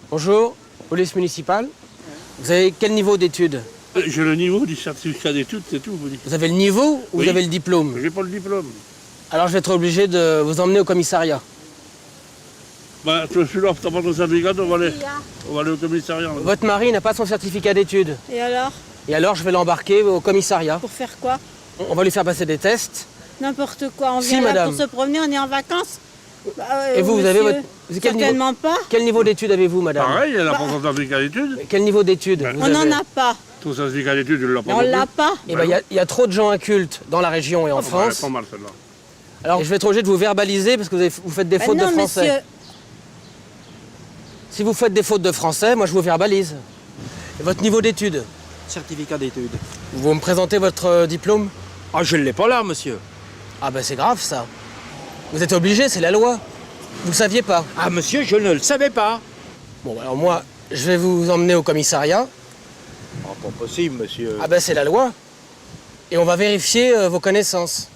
Bonjour, police municipale. Vous avez quel niveau d'études? J'ai le niveau du certificat d'études, c'est tout, vous dites. Vous avez le niveau ou Oui. vous avez le diplôme? J'ai pas le diplôme. Alors je vais être obligé de vous emmener au commissariat. Bah, je suis là, t'as pas ton certificat, on va aller au commissariat. Là. Votre mari n'a pas son certificat d'études. Et alors? Et alors je vais l'embarquer au commissariat. Pour faire quoi? On va lui faire passer des tests. N'importe quoi. On Si, vient là madame. pour se promener, on est en vacances. Bah, Et vous, vous avez monsieur, votre... quel niveau... certainement pas. Quel niveau d'études avez-vous, madame? Pareil, elle a pas son certificat d'études. Quel niveau d'études vous On n'en avez? a pas. Ton certificat d'études, il l'a pas. On non plus. l'a pas. Eh ben, il y a trop de gens incultes dans la région et en Ah, bah, elle est France. pas mal celle-là. Alors je vais être obligé de vous verbaliser parce que vous faites des Bah fautes non, de français. monsieur. Si vous faites des fautes de français, moi je vous verbalise. Et votre niveau d'études? Certificat d'études. Vous me présentez votre diplôme? Ah, je ne l'ai pas là, monsieur. Ah ben c'est grave ça. Vous êtes obligé, c'est la loi. Vous le saviez pas? Ah, monsieur, je ne le savais pas. Bon alors moi, je vais vous emmener au commissariat. Ah, pas possible, monsieur. Ah ben c'est la loi. Et on va vérifier vos connaissances.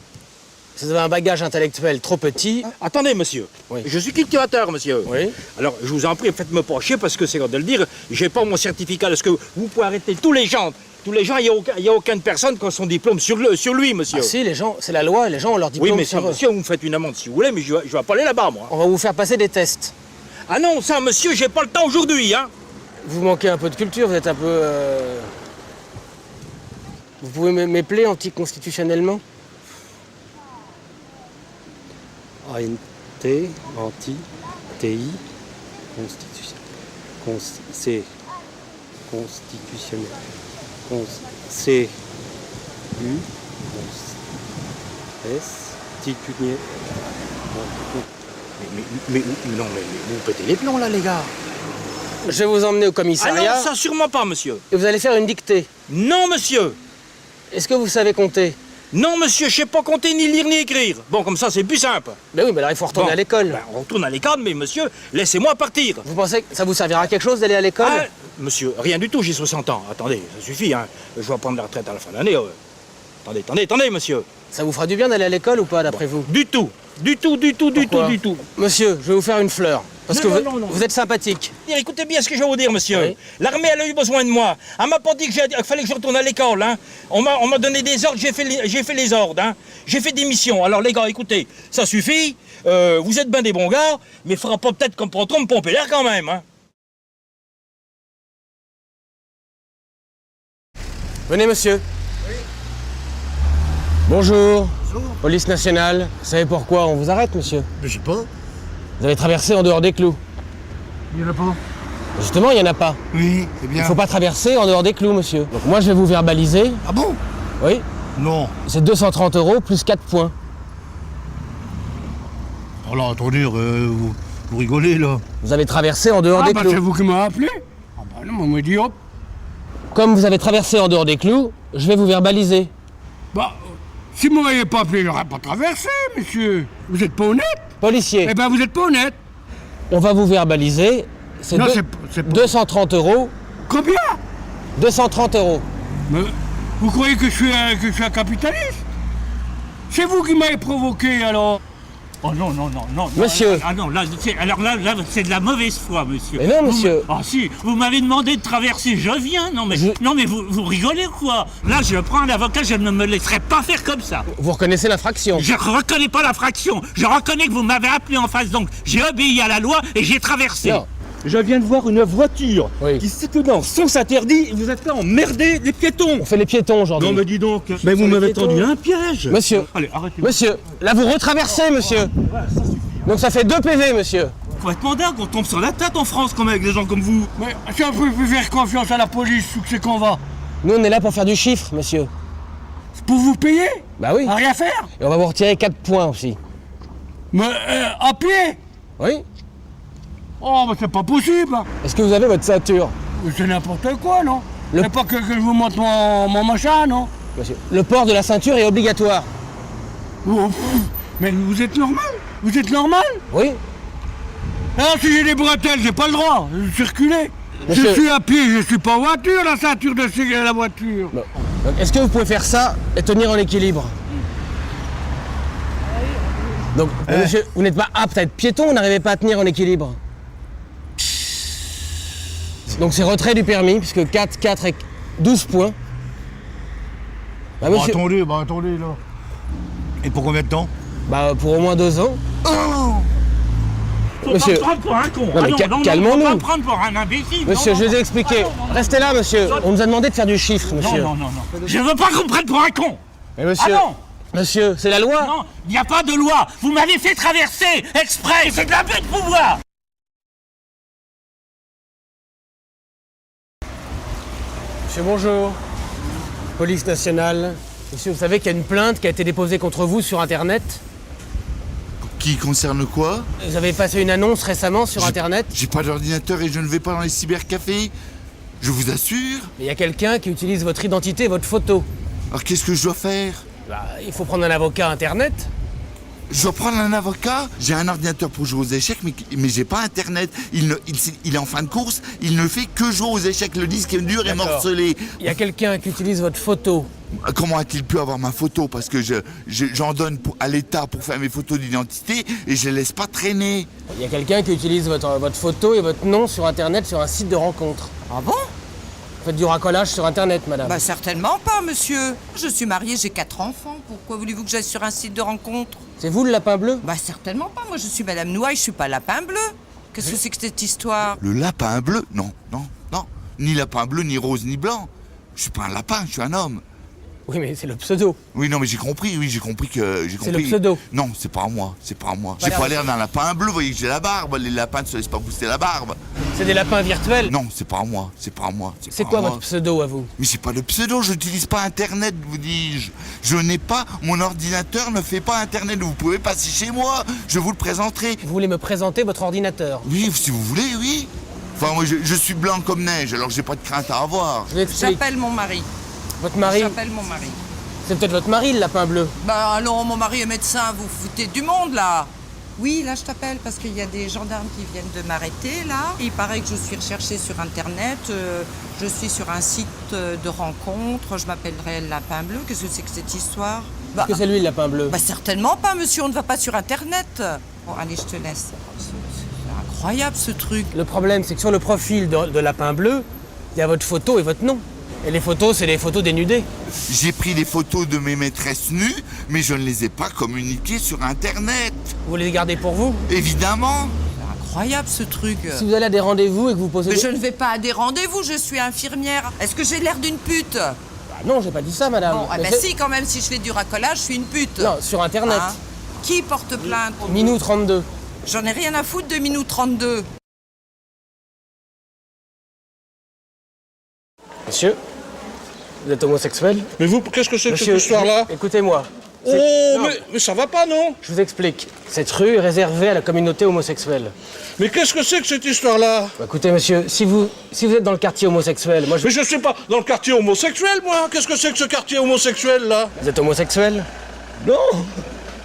Si vous avez un bagage intellectuel trop petit... Attendez, monsieur. Oui. Je suis cultivateur, monsieur. Oui. Alors, je vous en prie, faites-me pas chier parce que c'est de le dire. J'ai pas mon certificat. Est-ce que vous pouvez arrêter tous les gens? Tous les gens, il n'y a aucune personne qui a son diplôme sur lui, monsieur. Ah si, les gens, c'est la loi, les gens ont leur diplôme Oui, mais ça, sur eux. monsieur, vous me faites une amende si vous voulez, mais je vais pas aller là-bas, moi. On va vous faire passer des tests. Ah non, ça, monsieur, j'ai pas le temps aujourd'hui, hein. Vous manquez un peu de culture, vous êtes un peu... Vous pouvez m'épeler anticonstitutionnellement? ANT, anti, TI, constitution, c'est constitutionnel, C, U, S, titunier. Mais non, mais vous pétez les plombs, là, les gars. Je vais vous emmener au Ah commissariat non, ça, sûrement pas, monsieur. et vous allez faire une dictée. Non, monsieur. Est-ce que vous savez compter? Non, monsieur, je sais pas compter, ni lire, ni écrire. Bon, comme ça, c'est plus simple. Ben oui, mais alors il faut retourner Bon. à l'école. Ben, on retourne à l'école, mais monsieur, laissez-moi partir. Vous pensez que ça vous servira à quelque chose d'aller à l'école? Ah, monsieur, rien du tout, j'ai 60 ans. Attendez, ça suffit, hein. Je vais prendre la retraite à la fin de l'année. Attendez, monsieur. Ça vous fera du bien d'aller à l'école ou pas, d'après vous? Du tout. Pourquoi? Du tout. Monsieur, je vais vous faire une fleur. Parce Non, que non, non. vous êtes sympathique. Écoutez bien ce que je vais vous dire, monsieur. Oui. L'armée, elle a eu besoin de moi. Elle m'a pas dit qu'il fallait que je retourne à l'école, hein. On m'a donné des ordres, j'ai fait les ordres, hein. J'ai fait des missions. Alors, les gars, écoutez, ça suffit. Vous êtes bien des bons gars, mais il faudra pas peut-être comme pour trop me pomper l'air quand même, hein. Venez, monsieur. Bonjour. Police nationale. Vous savez pourquoi on vous arrête, monsieur? Je sais pas. Vous avez traversé en dehors des clous. Il y en a pas. Justement, il n'y en a pas. Oui, c'est Il bien. ne faut pas traverser en dehors des clous, monsieur. Donc moi, je vais vous verbaliser. Ah bon? Oui. Non. C'est 230 € plus 4 points. Alors attendez, vous rigolez là. Vous avez traversé en dehors Ah des bah clous. c'est vous qui m'avez appelé? Ah bah non, moi on m'a dit hop. Comme vous avez traversé en dehors des clous, je vais vous verbaliser. Bah, si vous m'aviez pas appelé, j'aurais pas traversé, monsieur. Vous êtes pas honnête? Policier, Eh ben vous êtes pas honnête. on va vous verbaliser. C'est Non, deux- c'est pas... 230 €. Combien? 230 €. Mais vous croyez que je suis un capitaliste? C'est vous qui m'avez provoqué alors. Oh non, non, non, non. Monsieur. Ah non, là, c'est de la mauvaise foi, monsieur. Mais non, monsieur. Ah si, vous m'avez demandé de traverser, je viens. Non mais, non, mais vous rigolez ou quoi? Là, je prends un avocat, je ne me laisserai pas faire comme ça. Vous reconnaissez l'infraction. Je reconnais pas l'infraction. Je reconnais que vous m'avez appelé en face, donc j'ai obéi à la loi et j'ai traversé. Non. Je viens de voir une voiture Oui. qui s'étonnait en sens interdit et vous êtes là emmerder les piétons. On fait les piétons aujourd'hui. Non mais dis donc, mais vous les m'avez piétons. tendu un piège. Monsieur, Allez, arrêtez. monsieur, là vous retraversez, monsieur. Donc ça fait 2 PV, monsieur. Faut être mandat qu'on tombe sur la tête en France comme avec des gens comme vous. Mais si on peut plus faire confiance à la police, où c'est qu'on va? Nous, on est là pour faire du chiffre, monsieur. C'est pour vous payer? Bah oui. À rien faire? Et on va vous retirer 4 points aussi. Mais à pied? Oui. Oh, mais c'est pas possible. Est-ce que vous avez votre ceinture, C'est n'importe quoi, non? Le- C'est pas que je vous montre mon machin, non? monsieur? Le port de la ceinture est obligatoire. Oh, pff, mais vous êtes normal? Vous êtes normal? Oui. Alors si j'ai des bretelles, j'ai pas le droit de circuler. Monsieur- Je suis à pied, je suis pas en voiture, la ceinture de sécurité la voiture. Donc, est-ce que vous pouvez faire ça et tenir en équilibre? Donc, monsieur, vous n'êtes pas apte à être piéton, vous n'arrivez pas à tenir en équilibre. Donc c'est retrait du permis, puisque 4, 4 et 12 points. Bah, monsieur, attendez, là. Et pour combien de temps? bah, pour au moins 2 ans. Faut Monsieur. pas me prendre pour un con. Non, mais calmons-nous. Faut pas me prendre pour un imbécile. Monsieur, Non, je non, vous ai expliqué. Restez là, monsieur. On nous a demandé de faire du chiffre, monsieur. non. Je veux pas qu'on me prenne pour un con. Mais monsieur, Ah non. monsieur, c'est la loi. Non, il n'y a pas de loi. Vous m'avez fait traverser exprès. C'est de l'abus de pouvoir. Monsieur, bonjour. Police nationale. Monsieur, vous savez qu'il y a une plainte qui a été déposée contre vous sur Internet. Qui concerne quoi? Vous avez passé une annonce récemment sur Internet. J'ai pas d'ordinateur et je ne vais pas dans les cybercafés. Je vous assure. Il y a quelqu'un qui utilise votre identité et votre photo. Alors qu'est-ce que je dois faire? Bah, il faut prendre un avocat Internet. Je dois prendre un avocat? J'ai un ordinateur pour jouer aux échecs, mais j'ai pas Internet. Il est en fin de course, il ne fait que jouer aux échecs. Le disque est dur et D'accord. morcelé. Il y a quelqu'un qui utilise votre photo. Comment a-t-il pu avoir ma photo? Parce que j'en donne à l'État pour faire mes photos d'identité et je les laisse pas traîner. Il y a quelqu'un qui utilise votre photo et votre nom sur Internet sur un site de rencontre. Ah bon? Vous faites du racolage sur Internet, madame. Bah certainement pas, monsieur. Je suis mariée, j'ai 4 enfants. Pourquoi voulez-vous que j'aille sur un site de rencontre? C'est vous le lapin bleu? Bah certainement pas. Moi, je suis Madame Nouaille, je suis pas Lapin Bleu. Qu'est-ce que c'est que cette histoire? Le lapin bleu? Non. Ni lapin bleu, ni rose, ni blanc. Je suis pas un lapin, je suis un homme. Oui, mais c'est le pseudo. Oui, non, mais j'ai compris que... C'est le pseudo. Non, c'est pas moi. J'ai pas l'air d'un lapin bleu, vous voyez que j'ai la barbe. Les lapins ne se laissent pas pousser la barbe. C'est des lapins virtuels. Non, c'est pas moi. C'est quoi votre pseudo à vous? Mais c'est pas le pseudo, je n'utilise pas Internet, vous dis-je. Je n'ai pas... Mon ordinateur ne fait pas Internet. Vous pouvez passer chez moi, je vous le présenterai. Vous voulez me présenter votre ordinateur? Oui, si vous voulez, oui. Enfin, moi, je suis blanc comme neige, alors j'ai pas de crainte à avoir. Je vous explique. J'appelle mon mari. Votre mari? J'appelle mon mari. C'est peut-être votre mari, le lapin bleu. Bah non, mon mari est médecin, vous foutez du monde, là. Oui, là, je t'appelle parce qu'il y a des gendarmes qui viennent de m'arrêter, là. Il paraît que je suis recherchée sur Internet. Je suis sur un site de rencontre. Je m'appellerai Lapin Bleu. Qu'est-ce que c'est que cette histoire? Est-ce que c'est lui, le lapin bleu? Bah certainement pas, monsieur. On ne va pas sur Internet. Bon, allez, je te laisse. C'est incroyable, ce truc. Le problème, c'est que sur le profil de lapin bleu, il y a votre photo et votre nom. Et les photos, c'est des photos dénudées. J'ai pris des photos de mes maîtresses nues, mais je ne les ai pas communiquées sur Internet. Vous les gardez pour vous? Évidemment. C'est incroyable, ce truc. Si vous allez à des rendez-vous et que vous posez... Mais je ne vais pas à des rendez-vous, je suis infirmière. Est-ce que j'ai l'air d'une pute? Bah non, j'ai pas dit ça, madame. Bon, ah Mais ben c'est- si, quand même, si je fais du racolage, je suis une pute. Non, sur Internet. Hein? Qui porte plainte? Minou 32. J'en ai rien à foutre de Minou 32. Monsieur, vous êtes homosexuel? Mais vous, qu'est-ce que c'est que cette Monsieur, histoire-là? écoutez-moi. Oh, Non. mais ça va pas, non? Je vous explique. Cette rue est réservée à la communauté homosexuelle. Mais qu'est-ce que c'est que cette histoire-là? Bah, écoutez, monsieur, si vous êtes dans le quartier homosexuel, moi je... Mais je suis pas dans le quartier homosexuel, moi. Qu'est-ce que c'est que ce quartier homosexuel, là? Vous êtes homosexuel? Non.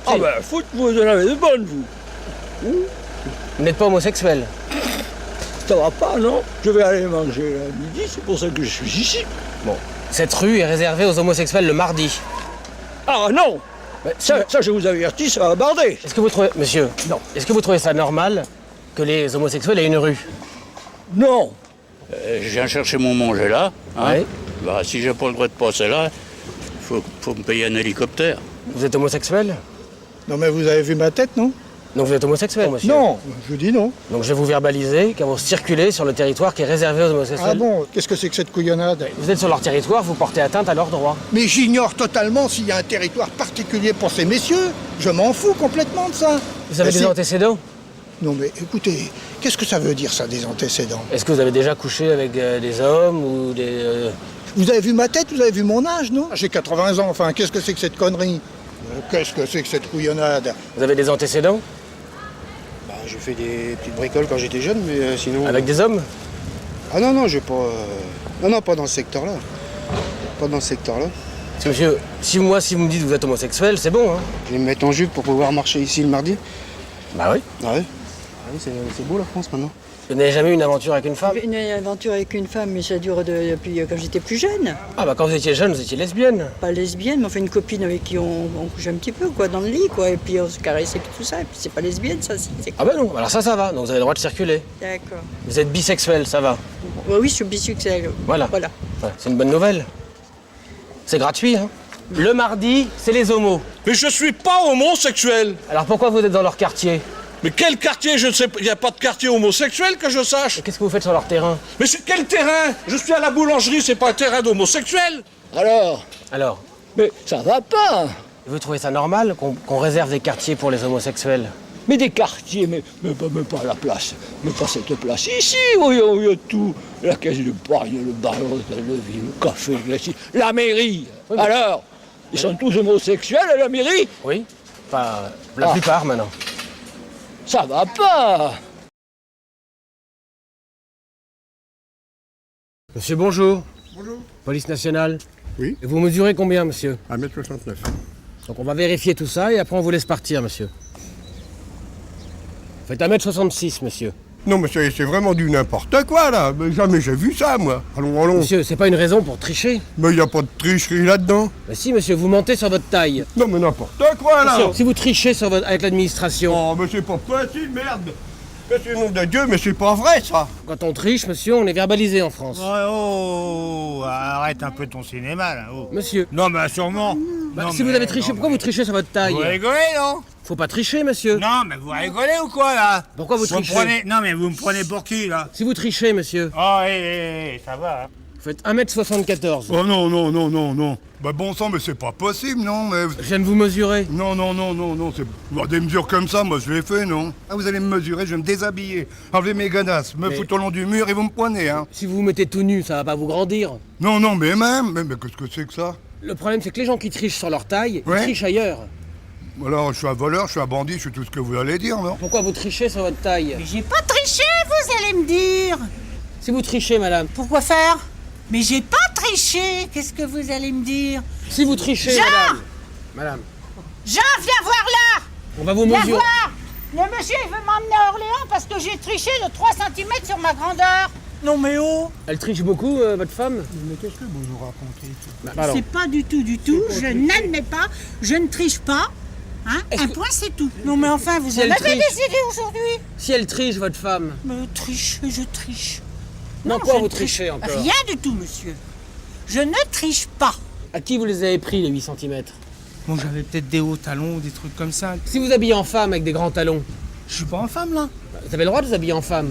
Ah ben, foute-vous de la bonne, vous. Vous n'êtes pas homosexuel? Ça va pas, non? Je vais aller manger à midi, c'est pour ça que je suis ici. Bon. Cette rue est réservée aux homosexuels le mardi. Ah non! Bah, Ça, je vous avertis, ça va barder. Est-ce que vous trouvez... Monsieur, non. Est-ce que vous trouvez ça normal que les homosexuels aient une rue? Non. Je viens chercher mon manger là. Hein. Ouais. Bah, si j'ai pas le droit de passer là, faut me payer un hélicoptère. Vous êtes homosexuel? Non mais vous avez vu ma tête, non? Donc vous êtes homosexuel, monsieur? Non, je dis non. Donc je vais vous verbaliser quand vous circulez sur le territoire qui est réservé aux homosexuels. Ah bon, qu'est-ce que c'est que cette couillonnade? Vous êtes sur leur territoire, vous portez atteinte à leurs droits. Mais j'ignore totalement s'il y a un territoire particulier pour ces messieurs. Je m'en fous complètement de ça. Vous avez Mais des c'est- antécédents? Non mais écoutez, qu'est-ce que ça veut dire ça, des antécédents? Est-ce que vous avez déjà couché avec des hommes ou des... Vous avez vu ma tête, vous avez vu mon âge, non? J'ai 80 ans, enfin, qu'est-ce que c'est que cette connerie? Qu'est-ce que c'est que cette couillonnade? Vous avez des antécédents? Bah, j'ai fait des petites bricoles quand j'étais jeune, mais sinon... Avec des hommes? Ah non, non, j'ai pas... Non, pas dans ce secteur-là. Pas dans ce secteur-là. Parce que monsieur, si vous me dites que vous êtes homosexuel, c'est bon, hein? Je vais me mettre en jupe pour pouvoir marcher ici le mardi. Bah oui. Ah ouais? Ah oui, c'est beau la France maintenant. Vous n'avez jamais eu une aventure avec une femme? Une aventure avec une femme, mais ça dure depuis quand j'étais plus jeune. Ah bah quand vous étiez jeune, vous étiez lesbienne. Pas lesbienne, mais enfin une copine avec qui on couche un petit peu, quoi, dans le lit, quoi. Et puis on se caressait et tout ça. Et puis c'est pas lesbienne, ça, si. Ah bah non, alors ça va, donc vous avez le droit de circuler. D'accord. Vous êtes bisexuel, ça va. Oui, je suis bisexuelle. Voilà. Voilà. Ouais, c'est une bonne nouvelle. C'est gratuit, hein. Le mardi, c'est les homos. Mais je suis pas homosexuel. Alors pourquoi vous êtes dans leur quartier? Mais quel quartier? Je ne sais pas. Il n'y a pas de quartier homosexuel que je sache. Et qu'est-ce que vous faites sur leur terrain? Mais sur quel terrain? Je suis à la boulangerie, c'est pas un terrain d'homosexuel. Alors, Mais ça va pas. vous trouvez ça normal qu'on réserve des quartiers pour les homosexuels? Mais des quartiers, mais pas la place. Mais pas cette place ici, où il y a tout. La caisse de bar, il y a le bar, le café, le glacis, la mairie. Oui, mais- Alors, ils sont tous homosexuels à la mairie? Oui. Enfin, la plupart maintenant. Ça va pas. Monsieur, bonjour. Bonjour. Police nationale. Oui. Et vous mesurez combien, monsieur? 1m69. Donc on va vérifier tout ça et après on vous laisse partir, monsieur. Vous faites 1m66, monsieur. Non, mais c'est vraiment du n'importe quoi, là. Mais jamais j'ai vu ça, moi. Allons. Monsieur, c'est pas une raison pour tricher. Mais il n'y a pas de tricherie là-dedans. Mais si, monsieur, vous mentez sur votre taille. Non, mais n'importe quoi, là. Monsieur, si vous trichez avec l'administration, Oh, mais c'est pas possible, merde. Mais c'est le nom de Dieu, mais c'est pas vrai, ça. quand on triche, monsieur, on est verbalisé en France. Oh, arrête un peu ton cinéma, là. Oh. Monsieur, Non, mais sûrement. bah, Non, si mais- vous avez triché, non, pourquoi mais- vous trichez sur votre taille? Vous rigolez, non? Faut pas tricher, monsieur. Non, mais vous rigolez ou quoi, là? Pourquoi vous me trichez? prenez... Non, mais vous me prenez pour qui, là? Si vous trichez, monsieur, Oh, hé, ça va. Hein. vous faites 1m74. Oh non. Bah bon sang, mais c'est pas possible, non, mais... Je viens de vous mesurer. Non, c'est... Bon, des mesures comme ça, moi, je l'ai fait, non. Ah, vous allez me mesurer, je vais me déshabiller, enlever mes gadasses, me Mais- foutre au long du mur et vous me poignez, hein. Si vous vous mettez tout nu, ça va pas vous grandir. Non, mais qu'est-ce que c'est que ça? Le problème, c'est que les gens qui trichent sur leur taille, Ouais. ils trichent ailleurs. Alors, je suis un voleur, je suis un bandit, je suis tout ce que vous allez dire, non? Pourquoi vous trichez sur votre taille? Mais j'ai pas triché, vous allez me dire. Si vous trichez, madame. Pourquoi faire? Mais j'ai pas triché, qu'est-ce que vous allez me dire? Si vous trichez, Jean madame. Madame, Jean, viens voir là. on va vous Viens mesurer. voir. Le monsieur, il veut m'emmener à Orléans parce que j'ai triché de 3 cm sur ma grandeur. Non mais oh. Elle triche beaucoup, votre femme? Mais qu'est-ce que vous nous racontez? Bah, pardon. C'est pas du tout, je n'admets pas, je ne triche pas. Hein? Est-ce Un que- point, c'est tout. Non mais enfin, vous Si en elle avez triche. décidé aujourd'hui. Si elle triche, votre femme. Mais je triche. Non, quoi je vous ne triche trichez encore? Rien du tout, monsieur. Je ne triche pas. À qui vous les avez pris, les 8 cm? Bon, j'avais peut-être des hauts talons ou des trucs comme ça. Si vous habillez en femme avec des grands talons, Je suis pas en femme, là. vous avez le droit de vous habiller en femme.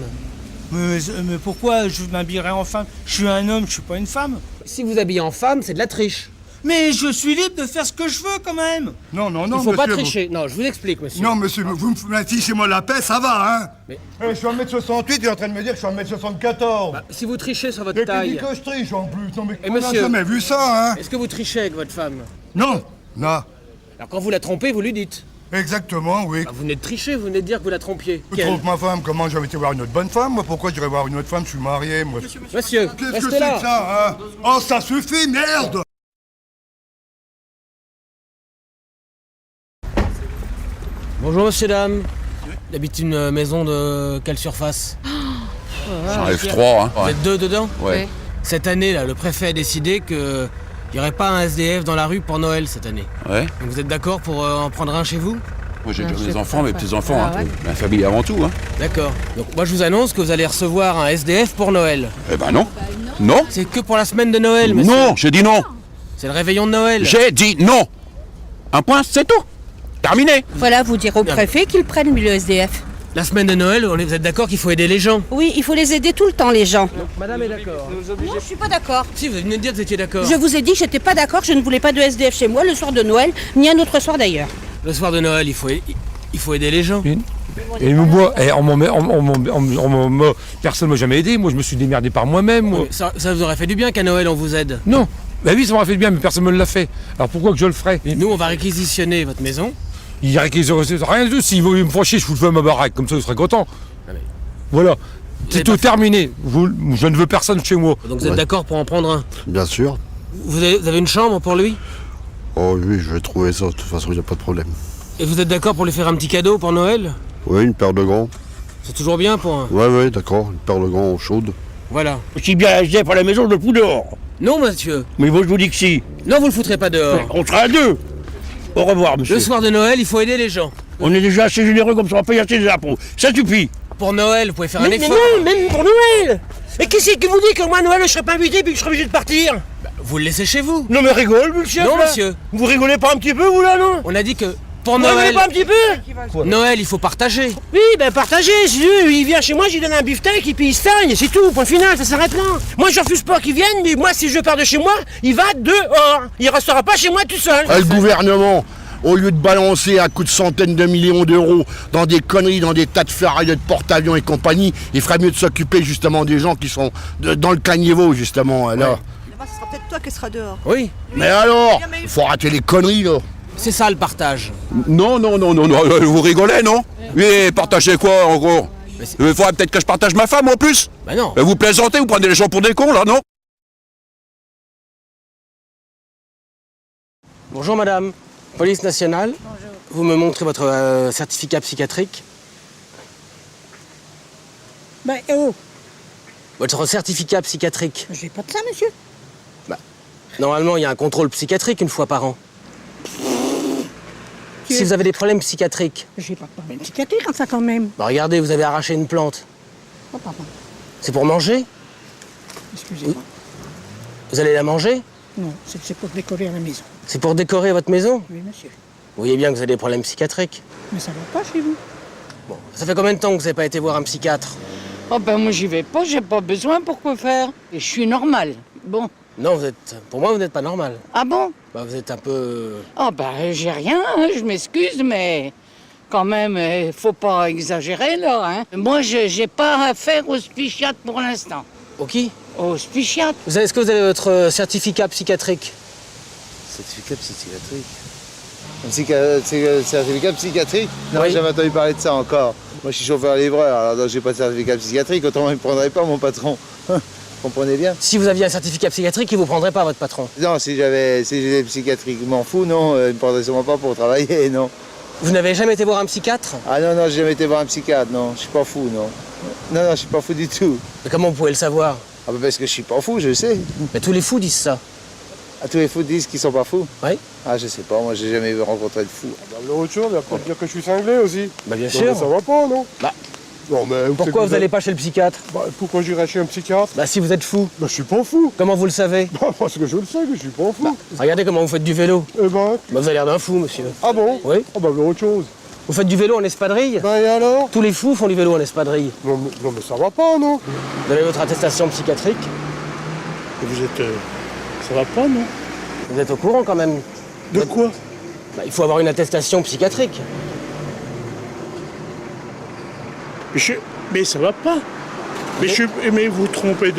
Mais pourquoi je m'habillerais en femme? Je suis un homme, je suis pas une femme. Si vous habillez en femme, c'est de la triche. Mais je suis libre de faire ce que je veux, quand même. Non, Il faut pas monsieur, tricher. Non, je vous explique, monsieur. Non, monsieur, vous me fichez-moi la paix, ça va, hein? Mais- Je suis 1m68, il est en train de me dire que je suis 1m74. Bah, si vous trichez sur votre Et puis taille, dit que je triche en plus. Non, mais Et on n'a monsieur jamais vu ça, hein? est-ce que vous trichez avec votre femme? Non. Alors quand vous la trompez, vous lui dites. Exactement, oui. Bah, vous venez de tricher, vous venez de dire que vous la trompiez. Je Quelle? trouve ma femme, comment j'avais été voir une autre bonne femme? Moi, pourquoi j'irais voir une autre femme? Je suis marié, moi. Monsieur, Qu'est-ce que restez c'est là. que ça, hein? Oh, ça suffit, merde! Bonjour monsieur, dame. Il habite une maison de quelle surface? J'en F3, hein. Vous êtes deux dedans? Ouais. Cette année, là, le préfet a décidé qu'il n'y aurait pas un SDF dans la rue pour Noël cette année. Ouais. Donc vous êtes d'accord pour en prendre un chez vous? Moi, j'ai déjà mes enfants, mes petits-enfants, hein. Ma famille avant tout, hein. D'accord. Donc moi je vous annonce que vous allez recevoir un SDF pour Noël. Eh ben non. Non. C'est que pour la semaine de Noël, monsieur. Non, j'ai dit non. C'est le réveillon de Noël. J'ai dit non. Un point, c'est tout. Terminé. Voilà, vous dire au préfet qu'il prenne le SDF. La semaine de Noël, vous êtes d'accord qu'il faut aider les gens? Oui, il faut les aider tout le temps, les gens. Madame est d'accord. Non, je suis pas d'accord. Si, vous venez de dire que vous étiez d'accord. Je vous ai dit que j'étais pas d'accord, je ne voulais pas de SDF chez moi le soir de Noël, ni un autre soir d'ailleurs. Le soir de Noël, il faut aider les gens. Et moi, personne m'a jamais aidé. Moi, je me suis démerdé par moi-même. Moi. Ça vous aurait fait du bien qu'à Noël on vous aide. Non. Bah oui, ça m'aurait fait du bien, mais personne me l'a fait. Alors pourquoi que je le ferais? Nous, on va réquisitionner votre maison. Il y a rien du tout. S'il veut me faire chier, je vous le fais à ma baraque. Comme ça, je serais content. Ah, mais- Voilà. C'est tout pas- terminé. Je ne veux personne chez moi. Donc vous êtes d'accord pour en prendre un? Bien sûr. Vous avez une chambre pour lui? Oh oui, je vais trouver ça, de toute façon, il n'y a pas de problème. Et vous êtes d'accord pour lui faire un petit cadeau pour Noël? Oui, une paire de gants. C'est toujours bien pour un... Ouais, d'accord, une paire de gants chaude. Voilà. Si bien SDF à la maison, je le fous dehors. Non, monsieur. Mais moi, je vous dis que si. Non, vous le foutrez pas dehors. On sera à deux. Au revoir, monsieur. Le soir de Noël, il faut aider les gens. On est déjà assez généreux comme ça, on paye assez des impôts. Ça suffit. Pour Noël, vous pouvez faire un Mais effort. non, même pour Noël. Et qui c'est qui vous dit que moi, Noël, je serai pas invité puis que je serai obligé de partir? Vous le laissez chez vous. Non mais rigole, monsieur. Non, là. monsieur. Vous rigolez pas un petit peu, vous, là, non? On a dit que pour Vous rigolez Noël... pas un petit peu? Noël, il faut partager. Oui, ben partagez, si il vient chez moi, je lui donne un beefsteak et puis il stagne, c'est tout, point final, ça s'arrête là. Moi je refuse pas qu'il vienne, mais moi si je pars de chez moi, il va dehors. Il restera pas chez moi tout seul. Le gouvernement, au lieu de balancer à coups de centaines de millions d'euros dans des conneries, dans des tas de ferrailles, de porte-avions et compagnie, il ferait mieux de s'occuper justement des gens qui sont dans le caniveau justement là. Ouais. Ce sera peut-être toi qui seras dehors. Oui. Mais alors, faut arrêter les conneries là. C'est ça le partage. Non, vous rigolez, non? Oui, partagez quoi, en gros? Il faudrait peut-être que je partage ma femme, en plus? Bah non. Vous plaisantez, vous prenez les gens pour des cons, là, non? Bonjour madame. Police nationale. Bonjour. Vous me montrez votre certificat psychiatrique. Ben, oh, Votre certificat psychiatrique. j'ai pas de ça, monsieur. Normalement, il y a un contrôle psychiatrique une fois par an. Si vous avez des problèmes psychiatriques, J'ai pas de problème psychiatrique, ça, quand même. bah regardez, vous avez arraché une plante. Oh, pardon. C'est pour manger? Excusez-moi. Vous allez la manger? Non, c'est pour décorer à la maison. C'est pour décorer votre maison? Oui, monsieur. Vous voyez bien que vous avez des problèmes psychiatriques. Mais ça va pas chez vous. Bon, ça fait combien de temps que vous n'avez pas été voir un psychiatre? Oh ben moi j'y vais pas, j'ai pas besoin, pourquoi faire? Et je suis normale. Bon. Non, pour moi, vous n'êtes pas normal. Ah bon? Bah, vous êtes un peu... Oh ben j'ai rien, hein, je m'excuse, mais quand même, faut pas exagérer là. Hein. Moi j'ai pas affaire au psychiatre pour l'instant. Au qui? Au psychiatre. Est-ce que vous avez votre certificat psychiatrique? Certificat psychiatrique? Certificat psychiatrique? Non, Oui. j'ai jamais entendu parler de ça encore. Moi, je suis chauffeur-livreur, alors j'ai pas de certificat psychiatrique, autrement il me prendrait pas, mon patron. Comprenez bien? Si vous aviez un certificat psychiatrique, il vous prendrait pas, votre patron. Non, si j'étais psychiatriquement fou, non, il me prendrait sûrement pas pour travailler, non. Vous n'avez jamais été voir un psychiatre? Ah non, j'ai jamais été voir un psychiatre, non, je suis pas fou, non. Non, je suis pas fou du tout. Mais comment vous pouvez le savoir? Ah bah parce que je suis pas fou, je le sais. Mais tous les fous disent ça. Ah, tous les fous disent qu'ils sont pas fous? Oui. Ah, je sais pas, moi j'ai jamais rencontré de fou. L'autre chose, il va peut-être dire que je suis cinglé aussi. Bah bien Non, sûr. mais ça va pas, non? Bah, non, mais pourquoi vous n'allez pas chez le psychiatre? Bah, pourquoi j'irais chez un psychiatre? Bah si vous êtes fou. Bah je suis pas fou. Comment vous le savez? Bah parce que je le sais que je suis pas fou. Regardez comment vous faites du vélo. Eh ben... Bah vous avez l'air d'un fou, monsieur. Ah bon? Oui. Ah bah autre chose. Vous faites du vélo en espadrille? Bah et alors? Tous les fous font du vélo en espadrille. Non mais ça va pas, non? Vous avez votre attestation psychiatrique? Et vous êtes... ça va pas, non? Vous êtes au courant quand même? De quoi? Bah, il faut avoir une attestation psychiatrique. Mais ça va pas. Mais vous trompez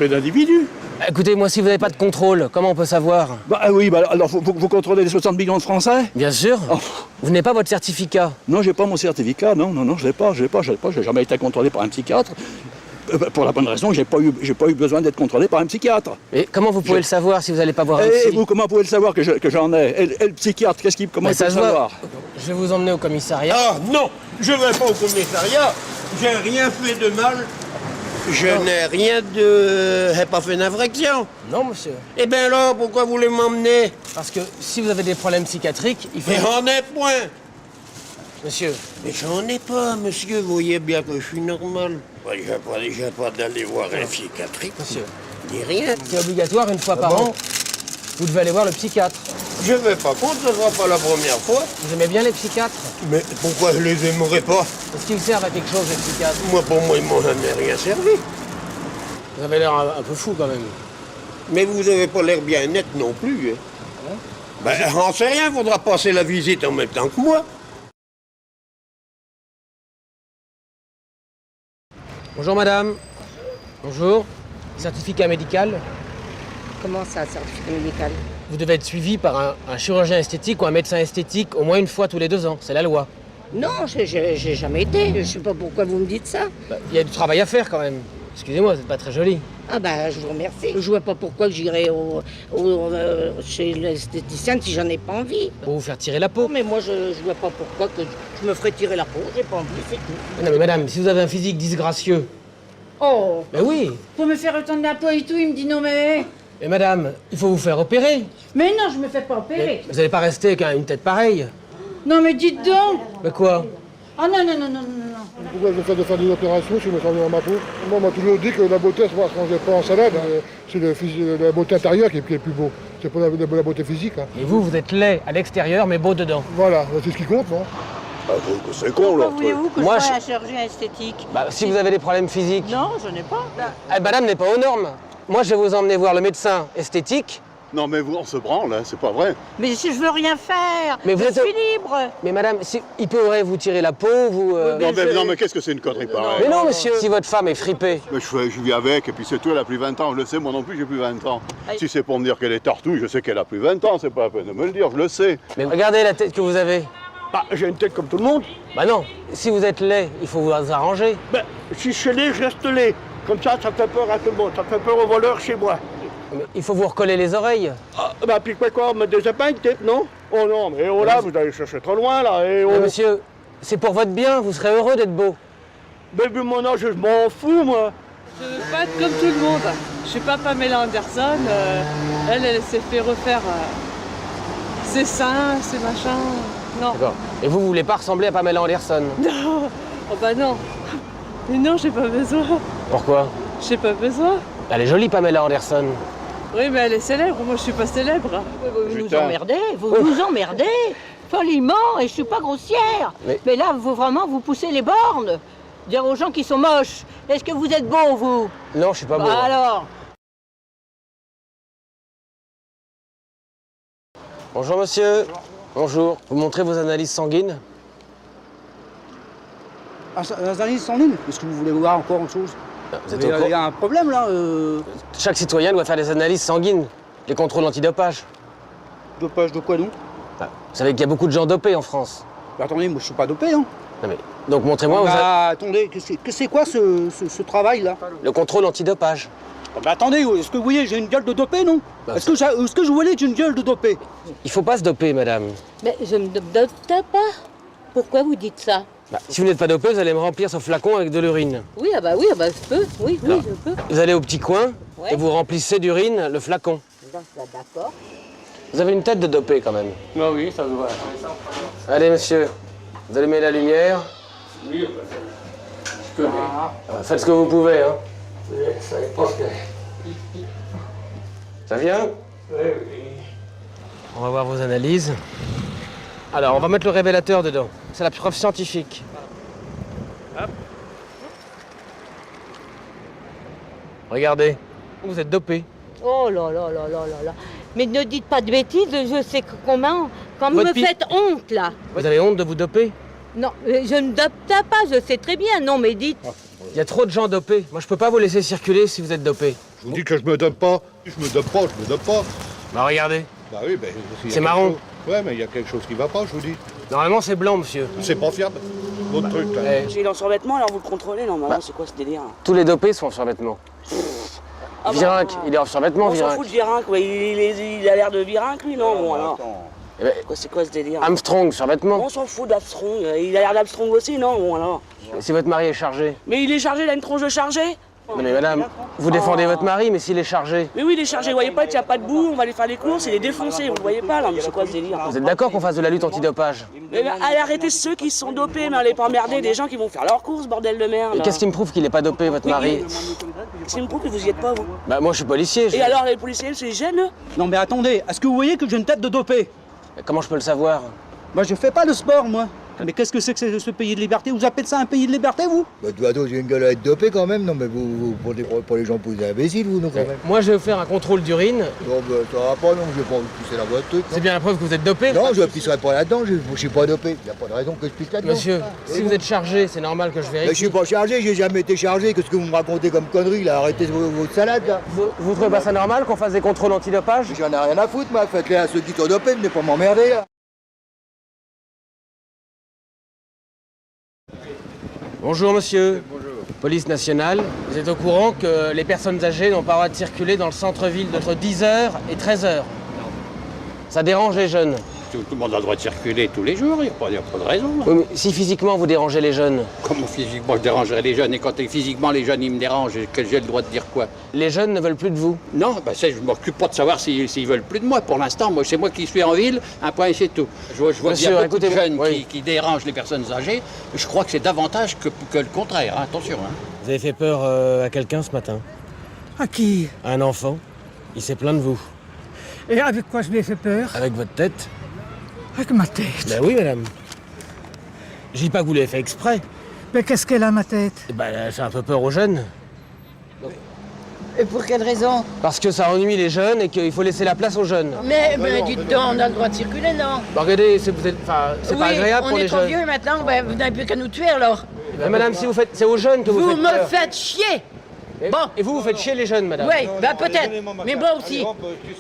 d'individu. Bah, écoutez, moi, si vous n'avez pas de contrôle, comment on peut savoir? Bah oui, bah alors vous contrôlez les 60 millions de Français? Bien sûr. Oh. Vous n'avez pas votre certificat? Non, j'ai pas mon certificat, non, je l'ai pas, j'ai jamais été contrôlé par un psychiatre. Pour la bonne raison que j'ai pas eu besoin d'être contrôlé par un psychiatre. Et comment vous pouvez le savoir si vous n'allez pas voir un Et psy? vous, comment pouvez le savoir que j'en ai? Et le psychiatre, comment Bah, il peut ça le se voit. savoir? Je vais vous emmener au commissariat. Ah non, je ne vais pas au commissariat. J'ai rien fait de mal. Je n'ai rien de... J'ai pas fait d'infraction. Non, monsieur. Eh bien alors, pourquoi vous voulez m'emmener? Parce que si vous avez des problèmes psychiatriques, il faut... Mais j'en ai point. Monsieur. Mais j'en ai pas, monsieur. Vous voyez bien que je suis normal. J'ai pas d'aller voir un psychiatrique. Monsieur. Ni rien. C'est obligatoire, une fois par an, vous devez aller voir le psychiatre. Je vais pas contre, ce sera pas la première fois. Vous aimez bien les psychiatres? Mais pourquoi je les aimerais pas? Est-ce qu'ils servent à quelque chose, les psychiatres? Moi, pour moi, ils m'ont jamais rien servi. Vous avez l'air un peu fou, quand même. Mais vous avez pas l'air bien net non plus. Hein? Ben, j'en sais rien, faudra passer la visite en même temps que moi. Bonjour, madame. Bonjour. Certificat médical. Comment ça, certificat médical? Vous devez être suivi par un chirurgien esthétique ou un médecin esthétique au moins une fois tous les 2 ans. C'est la loi. Non, j'ai jamais été. Je sais pas pourquoi vous me dites ça. Il y a du travail à faire, quand même. Excusez-moi, vous n'êtes pas très joli. Ah ben, je vous remercie. Je vois pas pourquoi j'irai chez l'esthéticienne si j'en ai pas envie. Pour vous faire tirer la peau. Mais moi, je vois pas pourquoi que je me ferais tirer la peau. J'ai pas envie, c'est tout. Non mais madame, si vous avez un physique disgracieux... Oh. Mais oui. Pour me faire retendre la peau et tout, il me dit non mais... Mais madame, il faut vous faire opérer. Mais non, je me fais pas opérer. Mais vous n'allez pas rester avec une tête pareille. Non mais dites donc. Mais quoi? Oh non, non, non, non, non, non. Pourquoi je vais faire des opérations si je me sens bien dans ma peau? Moi, on m'a toujours dit que la beauté, c'est pas se manger pas en salade. C'est la beauté intérieure qui est plus beau. C'est pas la beauté physique. Hein. Et vous êtes laid à l'extérieur, mais beau dedans. Voilà, c'est ce qui compte, non? Ah, c'est con, là. Pourquoi voulez-vous que Moi, je sois un chirurgien esthétique? Bah, si vous avez des problèmes physiques... Non, je n'ai pas. Madame n'est pas aux normes. Moi, je vais vous emmener voir le médecin esthétique. Non, mais vous, on se branle, hein, c'est pas vrai. Mais si je veux rien faire, Mais vous je êtes- suis libre. Mais madame, il pourrait vous tirer la peau, vous... Non, mais qu'est-ce que c'est une connerie pareille? Mais non, monsieur. Si votre femme est fripée... Mais je vis avec, et puis c'est tout, elle a plus 20 ans, je le sais, moi non plus j'ai plus 20 ans. Si c'est pour me dire qu'elle est tartouille, je sais qu'elle a plus 20 ans, c'est pas la peine de me le dire, je le sais. Mais regardez la tête que vous avez. Bah, j'ai une tête comme tout le monde. Bah non, si vous êtes laid, il faut vous arranger. Ben, si je suis laid, je reste laid. Comme ça fait peur à tout le monde. Ça fait peur aux voleurs chez moi. Mais il faut vous recoller les oreilles. Ah, bah, puis quoi, mettre des épingles, peut-être, non? Oh non, mais oh là, vous allez chercher trop loin, là. Et oh. Mais monsieur, c'est pour votre bien, vous serez heureux d'être beau. Mais vu mon âge, je m'en fous, moi. Je veux pas être comme tout le monde. Je suis pas Pamela Anderson. Elle s'est fait refaire ses seins, ses machins. Non. D'accord. Et vous voulez pas ressembler à Pamela Anderson? Non. Oh bah non. Mais non, j'ai pas besoin. Pourquoi? J'ai pas besoin. Elle est jolie, Pamela Anderson. Oui, mais elle est célèbre. Moi, je suis pas célèbre. Vous nous emmerdez, vous nous emmerdez. Poliment, et je suis pas grossière. Mais là, vous vraiment, vous poussez les bornes. Dire aux gens qui sont moches, est-ce que vous êtes beau, vous? Non, je suis pas beau. Bah alors. Bonjour monsieur. Bonjour. Vous montrez vos analyses sanguines? Analyse sanguine? Est-ce que vous voulez voir encore autre chose? Vous êtes au courant? Il y a un problème là. Chaque citoyen doit faire des analyses sanguines. Les contrôles antidopage. Dopage de quoi, nous? Vous savez qu'il y a beaucoup de gens dopés en France. Bah, attendez, moi je suis pas dopé, hein. Non mais, donc montrez-moi... Attendez, c'est quoi ce travail-là? Le contrôle antidopage. Bah, attendez, est-ce que vous voyez, j'ai une gueule de dopé, non? Bah, Est-ce que je voulais que j'ai une gueule de dopé? Il faut pas se doper, madame. Mais je ne me dope pas. Pourquoi vous dites ça? Bah, si vous n'êtes pas dopé, vous allez me remplir ce flacon avec de l'urine. Oui, ah bah je peux. Oui, je peux. Vous allez au petit coin Ouais. et vous remplissez d'urine le flacon. D'accord. Vous avez une tête de dopé quand même. Ah oui, ça se voit. Allez monsieur, vous allumez la lumière. Oui, je connais. Faites ce que vous pouvez, hein. Ça vient? Oui. On va voir vos analyses. Alors, on va mettre le révélateur dedans. C'est la preuve scientifique. Hop. Regardez, vous êtes dopé. Oh là là là là là là. Mais ne dites pas de bêtises, je sais comment. Quand vous Votre me piste- faites honte, là. Vous avez honte de vous doper? Non, je ne dope pas, je sais très bien. Non, mais dites. Il y a trop de gens dopés. Moi, je peux pas vous laisser circuler si vous êtes dopé. Je vous dis que je me dope pas. Je me dope pas. Bah regardez. Bah oui, ben... C'est marron. Ouais, mais il y a quelque chose qui va pas, je vous dis. Normalement, c'est blanc, monsieur. C'est pas fiable. Votre truc, là. Il est en survêtement, alors vous le contrôlez, normalement, c'est quoi ce délire? Tous les dopés sont en survêtement. Virinck, il est en survêtement, On s'en Virinck. fout de Virinck, ouais. Il a l'air de Virinck, lui, non? Bon, alors. Eh ben, C'est quoi ce délire? Armstrong, survêtement. On s'en fout d'Armstrong. Il a l'air d'Armstrong aussi, non? Bon, alors. Si votre mari est chargé. Mais il est chargé, il a une tronche de chargé? Non mais madame, vous défendez votre mari, mais s'il est chargé. Mais oui, il est chargé, vous voyez pas, il n'y a pas de boue, on va aller faire les courses, il est défoncé, vous le voyez pas, là, mais c'est quoi ce délire? Vous êtes d'accord qu'on fasse de la lutte antidopage? Mais allez arrêter ceux qui sont dopés, mais allez pas emmerder des gens qui vont faire leurs courses, bordel de merde. Et qu'est-ce qui me prouve qu'il n'est pas dopé, votre mari? Qu'est-ce qui me prouve que vous y êtes pas, vous? Bah moi je suis policier. Et alors, les policiers, c'est gêneux? Non mais attendez, est-ce que vous voyez que j'ai une tête de dopé? Comment je peux le savoir? Moi je fais pas de sport, moi. Mais qu'est-ce que c'est que ce pays de liberté? Vous appelez ça un pays de liberté, vous? Bah, toi, j'ai une gueule à être dopé quand même, non, mais vous pour les gens, vous êtes imbéciles, vous, non, quand même. Moi je vais vous faire un contrôle d'urine. Non, bah, ça va pas, non, je vais pas vous pousser la votre truc. C'est bien la preuve que vous êtes dopé? Non, je ne pisserai pas là-dedans, je suis pas dopé. Il n'y a pas de raison que je pisse là-dedans. Monsieur, si vous êtes chargé, c'est normal que je vérifie. Mais je suis pas chargé, j'ai jamais été chargé. Qu'est-ce que vous me racontez comme conneries, là? Arrêtez votre salade, là. Vous trouvez pas ça normal qu'on fasse des contrôles antidopage? J'en ai rien à foutre, moi. Faites-les à ceux qui sont dopés, venez pas m'emmerder, là. Bonjour monsieur. Bonjour. Police nationale, vous êtes au courant que les personnes âgées n'ont pas le droit de circuler dans le centre-ville entre 10h et 13h. Ça dérange les jeunes. Tout le monde a le droit de circuler tous les jours, il n'y a pas de raison. Oui, mais si physiquement vous dérangez les jeunes. Comment physiquement je dérangerais les jeunes? Et quand physiquement les jeunes ils me dérangent, que j'ai le droit de dire quoi? Les jeunes ne veulent plus de vous? Non, ben ça, je ne m'occupe pas de savoir s'ils veulent plus de moi. Pour l'instant, moi, c'est moi qui suis en ville, un point et c'est tout. Je vois qu'il y a beaucoup de jeunes qui dérangent les personnes âgées. Je crois que c'est davantage que le contraire, hein. Attention. Hein. Vous avez fait peur à quelqu'un ce matin? À qui? À un enfant. Il s'est plaint de vous. Et avec quoi je lui ai fait peur? Avec votre tête? Avec ma tête? Ben oui, madame. Je dis pas que vous l'avez fait exprès. Mais qu'est-ce qu'elle a, ma tête? Ben, c'est un peu peur aux jeunes. Et pour quelle raison? Parce que ça ennuie les jeunes et qu'il faut laisser la place aux jeunes. Mais dites donc, on a le droit de circuler, non? Ben, regardez, c'est pas agréable pour les jeunes. On est trop vieux maintenant, ben, vous n'avez plus qu'à nous tuer alors. Mais madame, si vous faites, c'est aux jeunes que vous faites peur. Vous me faites chier! Bon. Et vous faites chier les jeunes, madame? Oui, ben peut-être, mais moi aussi.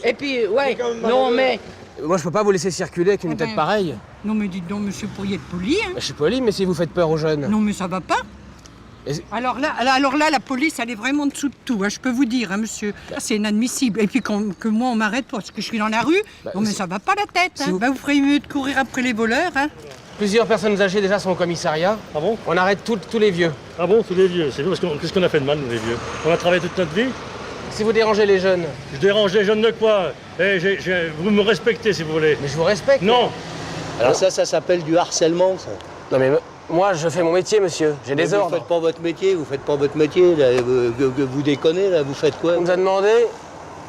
Et puis, ouais, non mais... Moi, je peux pas vous laisser circuler avec une tête pareille. Non mais dites donc, monsieur, pourriez être poli, hein? Je suis poli, mais si vous faites peur aux jeunes... Non mais ça va pas. Alors là, la police, elle est vraiment en dessous de tout, hein, je peux vous dire, hein, monsieur. C'est inadmissible. Et puis que moi, on m'arrête parce que je suis dans la rue, non mais ça va pas la tête. Hein. Vous ferez mieux de courir après les voleurs. Hein. Plusieurs personnes âgées déjà sont au commissariat. Ah bon? On arrête tous les vieux. Ah bon, tous les vieux? C'est parce qu'est-ce qu'on a fait de mal, nous, les vieux? On a travaillé toute notre vie? Si vous dérangez les jeunes... Je dérange les jeunes de quoi? Vous me respectez, si vous voulez. Mais je vous respecte. Non. Alors ça s'appelle du harcèlement, ça. Non mais moi, je fais mon métier, monsieur. J'ai des ordres. Vous faites pas votre métier, là. Vous déconnez, là. Vous faites quoi? On nous a demandé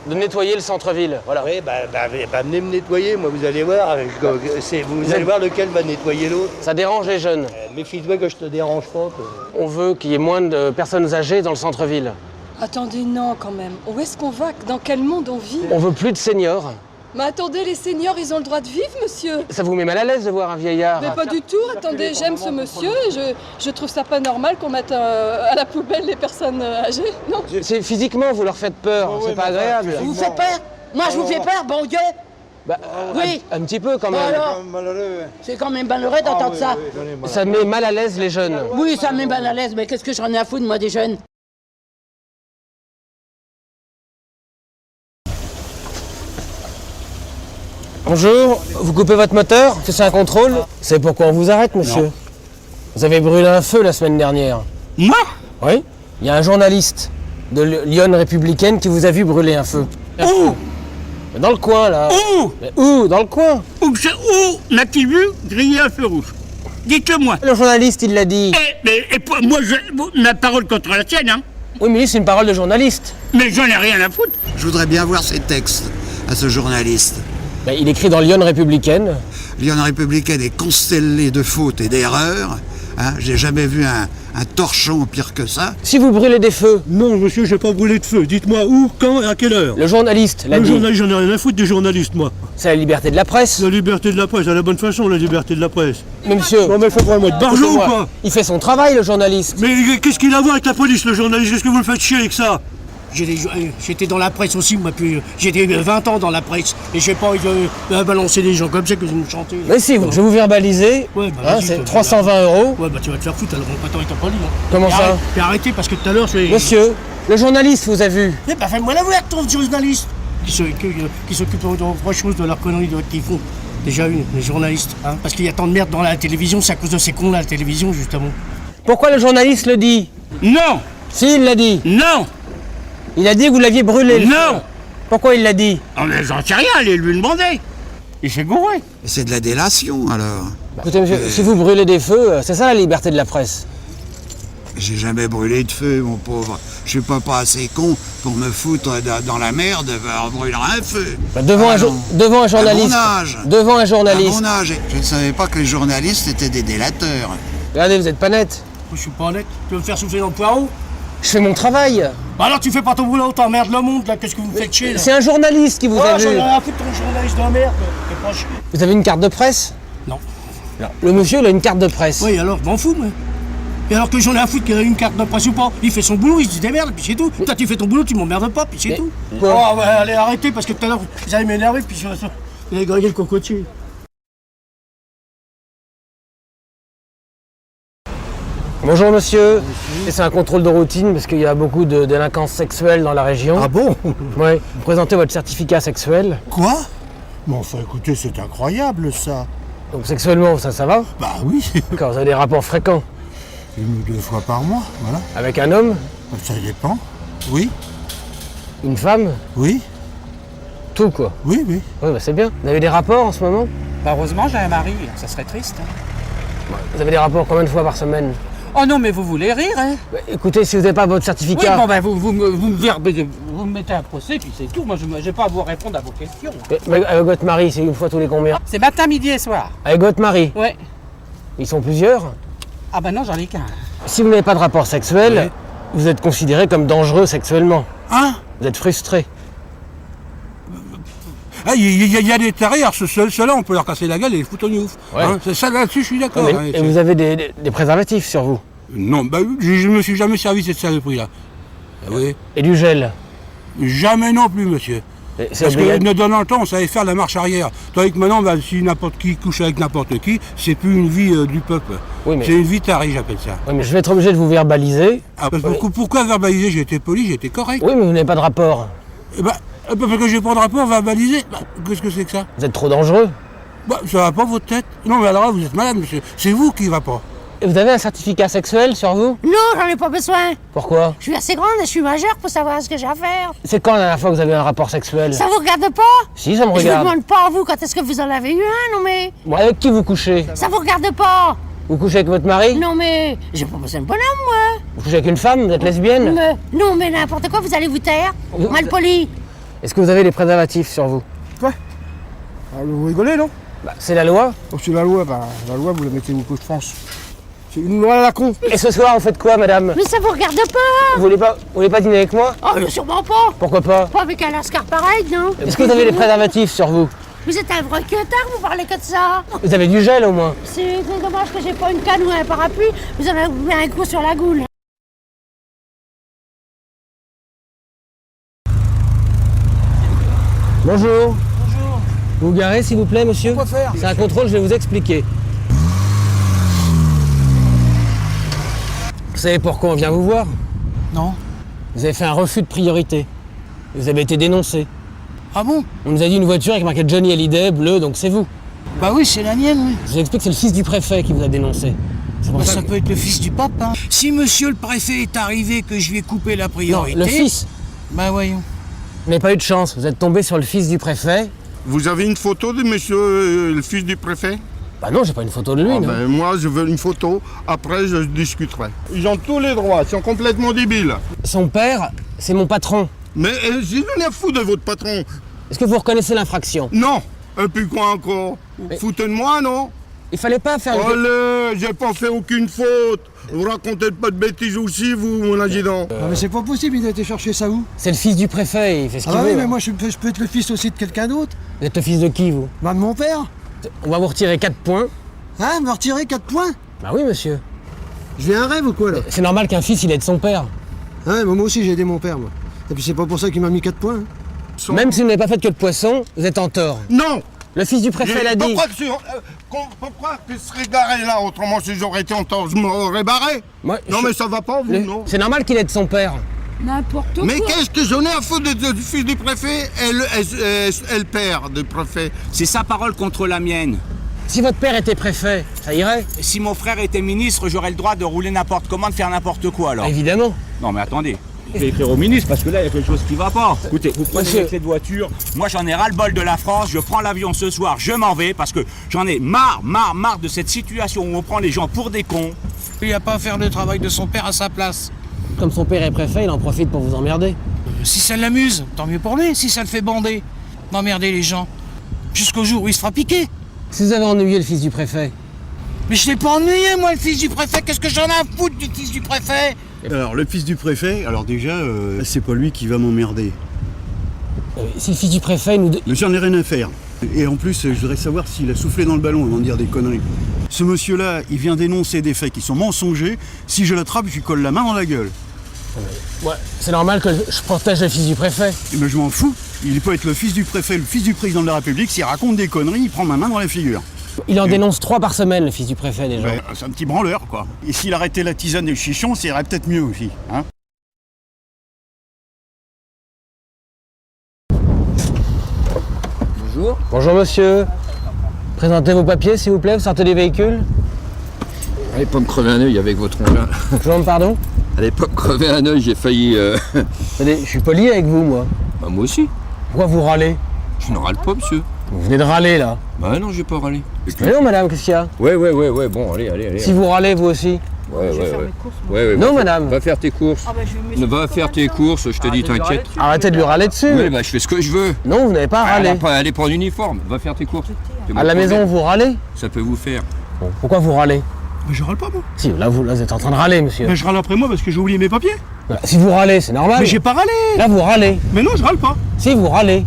de nettoyer le centre-ville. Voilà. Oui, venez me nettoyer, moi, vous allez voir. Vous allez voir lequel va nettoyer l'autre. Ça dérange les jeunes. Méfie-toi que je te dérange pas. On veut qu'il y ait moins de personnes âgées dans le centre-ville. Attendez, non, quand même. Où est-ce qu'on va? Dans quel monde on vit? On veut plus de seniors. Mais attendez, les seniors, ils ont le droit de vivre, monsieur? Ça vous met mal à l'aise de voir un vieillard? Mais pas du tout. Attendez, j'aime ce monsieur et je trouve ça pas normal qu'on mette à la poubelle les personnes âgées, non? C'est physiquement, vous leur faites peur. C'est pas agréable. Vous faites peur? Moi, je vous fais peur, bon Dieu? Bah, oui. Un petit peu quand même. Alors, c'est quand même malheureux d'entendre ça. Ça met mal à l'aise les jeunes. Oui, ça me met mal à l'aise, mais qu'est-ce que j'en ai à foutre, moi, des jeunes? Bonjour, vous coupez votre moteur? C'est un contrôle? C'est pourquoi on vous arrête, monsieur? Non. Vous avez brûlé un feu la semaine dernière. Moi? Oui. Il y a un journaliste de Lyon Républicaine qui vous a vu brûler un feu. Où? Dans le coin, là. Où? Mais où? Dans le coin. Où n'a-t-il vu griller un feu rouge? Dites-le-moi. Le journaliste, il l'a dit. Moi, ma parole contre la tienne, hein? Oui, mais c'est une parole de journaliste. Mais j'en ai rien à foutre. Je voudrais bien voir ses textes à ce journaliste. Ben, il écrit dans Lyon Républicaine. Lyon Républicaine est constellée de fautes et d'erreurs. Hein, j'ai jamais vu un torchon pire que ça. Si vous brûlez des feux. Non, monsieur, j'ai pas brûlé de feu. Dites-moi où, quand et à quelle heure. Le journaliste l'a dit. Le journaliste, j'en ai rien à foutre des journalistes, moi. C'est la liberté de la presse. La liberté de la presse, à la bonne façon, la liberté de la presse. Mais monsieur... Non mais faut vraiment être barjot ou quoi? Il fait son travail, le journaliste. Mais qu'est-ce qu'il a à voir avec la police, le journaliste? Qu'est-ce que vous le faites chier avec ça? J'étais dans la presse aussi, moi, puis j'étais 20 ans dans la presse, et j'ai pas envie de balancer des gens comme ça que vous me chantez. Mais si, je vais vous verbaliser, ouais, bah, c'est 320 €. Ouais, bah tu vas te faire foutre, alors mon patron est en poli. Hein. Comment ça? Puis arrêtez, parce que tout à l'heure, Monsieur, le journaliste vous a vu. Eh bah fais-moi la voir, ton journaliste qui s'occupe d'autre chose de leurs conneries qu'ils font. Déjà les journalistes, hein, parce qu'il y a tant de merde dans la télévision, c'est à cause de ces cons-là, la télévision, justement. Pourquoi le journaliste le dit? Non. Si, il l'a dit. Non. Il a dit que vous l'aviez brûlé. Non. Pourquoi il l'a dit? Oh mais j'en sais rien, allez lui demander. Il s'est gouré. C'est de la délation, alors. Écoutez, monsieur, si vous brûlez des feux, c'est ça la liberté de la presse. J'ai jamais brûlé de feu, mon pauvre. Je suis pas assez con pour me foutre dans la merde en brûlant un feu. Bah, devant un journaliste. À mon âge. Devant un journaliste. À mon âge. Je ne savais pas que les journalistes étaient des délateurs. Regardez, vous êtes pas net. Je suis pas net. Tu veux me faire souffler dans le poireau? Je fais mon travail. Bah alors tu fais pas ton boulot, t'emmerdes le monde là, qu'est-ce que vous me faites chier là? C'est un journaliste qui vous a vu. J'en ai rien à foutre ton journaliste de merde, t'es pas chier. Vous avez une carte de presse? Non. Le monsieur, il a une carte de presse. Oui, alors, je m'en fous, moi. Et alors que j'en ai à foutre qu'il a une carte de presse ou pas? Il fait son boulot, il se démerde, puis c'est tout. Toi, tu fais ton boulot, tu m'emmerdes pas, puis c'est tout. Quoi? Oh, bah, allez, arrêtez, parce que tout à l'heure, vous allez m'énerver, puis vous allez griller le cocotier. Bonjour monsieur. Et c'est un contrôle de routine parce qu'il y a beaucoup de délinquances sexuelles dans la région. Ah bon? Oui. Vous présentez votre certificat sexuel. Quoi? Mais enfin, écoutez, c'est incroyable, ça. Donc sexuellement, ça va? Bah oui. Quand vous avez des rapports fréquents? 1 ou 2 fois par mois, voilà. Avec un homme? Ça dépend. Oui. Une femme? Oui. Tout quoi? Oui, oui. Oui, bah c'est bien. Vous avez des rapports en ce moment? Bah heureusement, j'ai un mari, ça serait triste. Vous avez des rapports combien de fois par semaine? Oh non, mais vous voulez rire, hein? Bah, écoutez, si vous n'avez pas votre certificat... Oui, bon, ben vous me mettez un procès, puis c'est tout. Moi, je n'ai pas à vous répondre à vos questions. Mais avec votre mari, c'est une fois tous les combien? C'est matin, midi et soir. Avec votre mari? Ouais. Ils sont plusieurs? Ah ben non, j'en ai qu'un. Si vous n'avez pas de rapport sexuel, vous êtes considéré comme dangereux sexuellement. Hein? Vous êtes frustré. Il y a des tarés, alors ceux-là, on peut leur casser la gueule et les foutre au ouf. Ouais. Hein, c'est ça, là-dessus, je suis d'accord. Hein, et vous avez des préservatifs sur vous? Non, bah je me suis jamais servi de cette saloperie-là. Oui. Et du gel? Jamais non plus, monsieur. Parce que dans le temps, on savait faire la marche arrière. Tandis que maintenant, bah, si n'importe qui couche avec n'importe qui, c'est plus une vie du peuple. Oui, mais... C'est une vie tarée, j'appelle ça. Oui, mais je vais être obligé de vous verbaliser. Ah, pourquoi verbaliser? J'ai été poli, j'ai été correct. Oui, mais vous n'avez pas de rapport. Parce que j'ai pas de rapport, verbaliser. Qu'est-ce que c'est que ça? Vous êtes trop dangereux. Bah, ça va pas votre tête? Non, mais alors là, vous êtes malade, monsieur. C'est vous qui va pas. Et vous avez un certificat sexuel sur vous? Non, j'en ai pas besoin. Pourquoi? Je suis assez grande et je suis majeure pour savoir ce que j'ai à faire. C'est quand la dernière fois que vous avez un rapport sexuel? Ça vous regarde pas? Si, ça me Je regarde. vous demande pas, vous, quand est-ce que vous en avez eu un, non mais... Bon, avec qui vous couchez? Ça vous regarde pas? Vous couchez avec votre mari? Non mais... J'ai pas besoin de bonhomme, moi. Vous couchez avec une femme? Vous êtes lesbienne? Non mais n'importe quoi, vous allez vous taire. Mal poli. Est-ce que vous avez des préservatifs sur vous? Quoi? Vous rigolez, non? Bah, c'est la loi. Oh, c'est la loi, vous la mettez où que je pense. C'est une loi à la con. Et ce soir, vous faites quoi, madame? Mais ça vous regarde pas. Vous voulez pas dîner avec moi? Oh, mais sûrement pas. Pourquoi pas? Pas avec un lascar pareil, non? Est-ce que vous avez des préservatifs sur vous? Vous êtes un vrai queutard, vous parlez que de ça. Vous avez du gel au moins? C'est dommage que j'ai pas une canne ou un parapluie. Vous en avez mis un coup sur la goule. Bonjour. Bonjour. Vous vous garez, s'il vous plaît, monsieur? Quoi faire? C'est un contrôle, je vais vous expliquer. Vous savez pourquoi on vient vous voir? Non. Vous avez fait un refus de priorité. Vous avez été dénoncé. Ah bon? On nous a dit une voiture avec marqué Johnny Hallyday, bleu, donc c'est vous. Bah oui, c'est la mienne, oui. Je vous explique, c'est le fils du préfet qui vous a dénoncé. Bah, ça peut être le fils du pape, hein. Si monsieur le préfet est arrivé que je lui ai coupé la priorité... Non, le fils. Bah voyons. Vous n'avez pas eu de chance, vous êtes tombé sur le fils du préfet. Vous avez une photo de monsieur le fils du préfet? Bah non, j'ai pas une photo de lui, non. Ben, moi, je veux une photo, après je discuterai. Ils ont tous les droits, ils sont complètement débiles. Son père, c'est mon patron. Mais j'ai rien à foutre de votre patron. Est-ce que vous reconnaissez l'infraction? Non. Et puis quoi encore? Foutez de moi, non? Il fallait pas faire... Allez, j'ai pas fait aucune faute. Vous racontez pas de bêtises aussi, vous, mon adjudant. Non mais c'est pas possible, il a été chercher ça où? C'est le fils du préfet, il fait ce qu'il veut. Ah oui, mais moi je peux être le fils aussi de quelqu'un d'autre. Vous êtes le fils de qui, vous? Bah de mon père. On va vous retirer 4 points. Hein, me retirer 4 points? Bah oui, monsieur. Je vis un rêve ou quoi, là? C'est normal qu'un fils, il aide son père. Ouais, mais moi aussi j'ai aidé mon père, moi. Et puis c'est pas pour ça qu'il m'a mis 4 points. Hein. Même si vous n'avez pas fait que de poisson, vous êtes en tort. Non. Le fils du préfet l'a dit. Pourquoi que je serais garé là? Autrement, si j'aurais été en tort, je m'aurais barré. Moi, non, mais ça va pas, vous, non? C'est normal qu'il aide son père. N'importe quoi. Mais qu'est-ce que j'en ai à foutre du fils du préfet et le père du préfet? C'est sa parole contre la mienne. Si votre père était préfet, ça irait? Si mon frère était ministre, j'aurais le droit de rouler n'importe comment, de faire n'importe quoi alors. Évidemment. Non mais attendez. Je vais écrire au ministre parce que là il y a quelque chose qui va pas. Écoutez, vous prenez les clés de voiture, moi j'en ai ras-le-bol de la France, je prends l'avion ce soir, je m'en vais parce que j'en ai marre de cette situation où on prend les gens pour des cons. Il n'y a pas à faire le travail de son père à sa place. Comme son père est préfet, il en profite pour vous emmerder. Si ça l'amuse, tant mieux pour lui. Si ça le fait bander, d'emmerder les gens. Jusqu'au jour où il se fera piquer. Si vous avez ennuyé le fils du préfet. Mais je l'ai pas ennuyé, moi, le fils du préfet. Qu'est-ce que j'en ai à foutre du fils du préfet? Alors, le fils du préfet, alors déjà, c'est pas lui qui va m'emmerder. Si le fils du préfet nous... Mais j'en ai rien à faire. Et en plus, je voudrais savoir s'il a soufflé dans le ballon avant de dire des conneries. Ce monsieur-là, il vient dénoncer des faits qui sont mensongers. Si je l'attrape, je lui colle la main dans la gueule. Ouais, c'est normal que je protège le fils du préfet. Mais je m'en fous. Il peut être le fils du préfet, le fils du président de la République. S'il raconte des conneries, il prend ma main dans la figure. Il en dénonce 3 par semaine, le fils du préfet, déjà. Ouais, c'est un petit branleur, quoi. Et s'il arrêtait la tisane et le chichon, ça irait peut-être mieux aussi, hein. Bonjour. Bonjour, monsieur. Présentez vos papiers, s'il vous plaît, vous sortez des véhicules. Allez pas me crever un œil avec votre engin. Je vous demande pardon. Allez pas me crever un œil, j'ai failli... Attendez, je suis poli avec vous, moi. Bah moi aussi. Pourquoi vous râlez? Je ne râle pas, monsieur. Vous venez de râler, là. Bah non, j'ai pas râlé. Mais non, madame, qu'est-ce qu'il y a? Ouais, bon, allez. Si vous râlez, vous aussi. Ouais. Non, madame. Va faire tes courses. Va faire tes courses, je te dis, t'inquiète. Arrêtez de lui râler dessus. Oui, bah je fais ce que je veux. Non, vous n'avez pas à râler. Allez prendre l'uniforme, va faire tes courses. À la maison, vous râlez? Ça peut vous faire. Bon, pourquoi vous râlez? Mais je râle pas, moi. Si, là, vous êtes en train de râler, monsieur. Mais je râle après moi parce que j'ai oublié mes papiers. Voilà. Si vous râlez, c'est normal. Mais j'ai pas râlé. Là, vous râlez. Mais non, je râle pas. Si, vous râlez.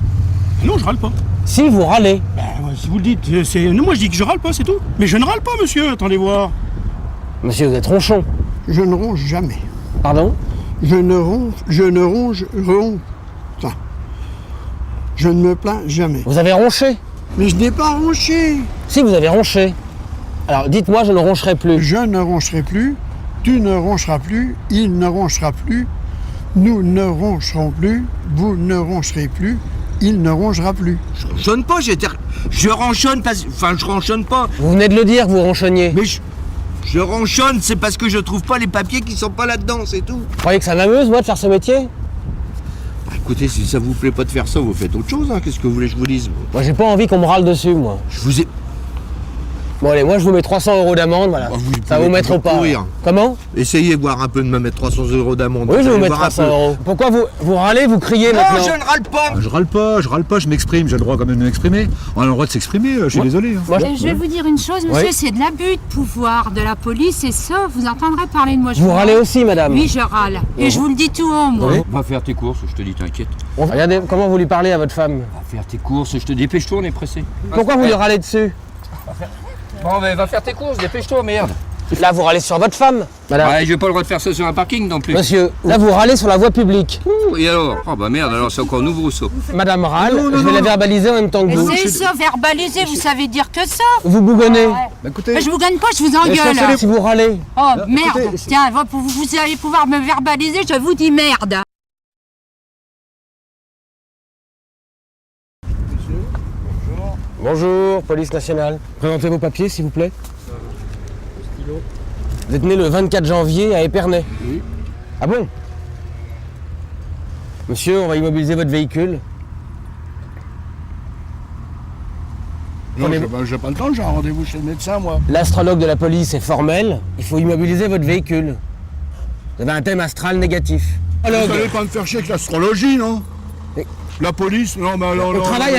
Non, je râle pas. Si, vous râlez. Ben, si vous le dites, c'est... Non, moi je dis que je râle pas, c'est tout. Mais je ne râle pas, monsieur, attendez voir. Monsieur, vous êtes ronchon. Je ne ronge jamais. Pardon? Je ne ronge. Enfin, je ne me plains jamais. Vous avez ronché? Mais je n'ai pas ronché. Si, vous avez ronché. Alors, dites-moi, je ne roncherai plus. Je ne roncherai plus. Tu ne roncheras plus. Il ne ronchera plus. Nous ne roncherons plus. Vous ne roncherez plus. Il ne rongera plus. Je ronchonne pas, je ronchonne parce... Enfin, je ronchonne pas. Vous venez de le dire que vous ronchonniez. Mais je ronchonne, c'est parce que je trouve pas les papiers qui sont pas là-dedans, c'est tout. Vous croyez que ça m'amuse, moi, de faire ce métier? Bah, écoutez, si ça vous plaît pas de faire ça, vous faites autre chose, hein. Qu'est-ce que vous voulez que je vous dise? Moi, j'ai pas envie qu'on me râle dessus, moi. Je vous ai... Bon, allez, moi, je vous mets 300 € d'amende, voilà. Ça va vous mettre au pas. Comment? Essayez voir un peu de me mettre 300 € d'amende. Oui, je vais vous mettre 300 €. Pourquoi vous râlez, vous criez maintenant? Non, je ne râle pas. Je râle pas, je m'exprime, j'ai le droit quand même de m'exprimer. On a le droit de s'exprimer, je suis désolé. Hein. Je vais vous dire une chose, monsieur, c'est de l'abus de pouvoir de la police et ça, vous entendrez parler de moi. Vous râlez aussi, madame? Oui, je râle. Et je vous le dis tout haut, moi. Oui. Va faire tes courses, je te dis, t'inquiète. Regardez, comment vous lui parlez à votre femme? Va faire tes courses, je te dépêche-toi, on est pressé. Pourquoi vous lui râlez dessus? Bon, mais va faire tes courses, dépêche-toi, merde. Là, vous râlez sur votre femme, madame. Ouais, j'ai pas le droit de faire ça sur un parking non plus. Monsieur, là, vous râlez sur la voie publique. Ouh, et alors? Oh bah merde, alors c'est encore nouveau ça. Madame râle, je vais la verbaliser en même temps que vous. C'est ça, verbaliser, vous savez dire que ça. Vous bougonnez. Bah, écoutez... Je bougonne pas, je vous engueule. Si vous râlez. Oh, merde. Écoutez, tiens, vous allez pouvoir me verbaliser, je vous dis merde. Bonjour, police nationale. Présentez vos papiers, s'il vous plaît. Vous êtes né le 24 janvier à Épernay. Oui. Ah bon? Monsieur, on va immobiliser votre véhicule. Non, j'ai pas le temps, j'ai un rendez-vous chez le médecin, moi. L'astrologue de la police est formel. Il faut immobiliser votre véhicule. Vous avez un thème astral négatif. Vous allez pas me faire chier avec l'astrologie, non? La police? Non, mais alors... On travaille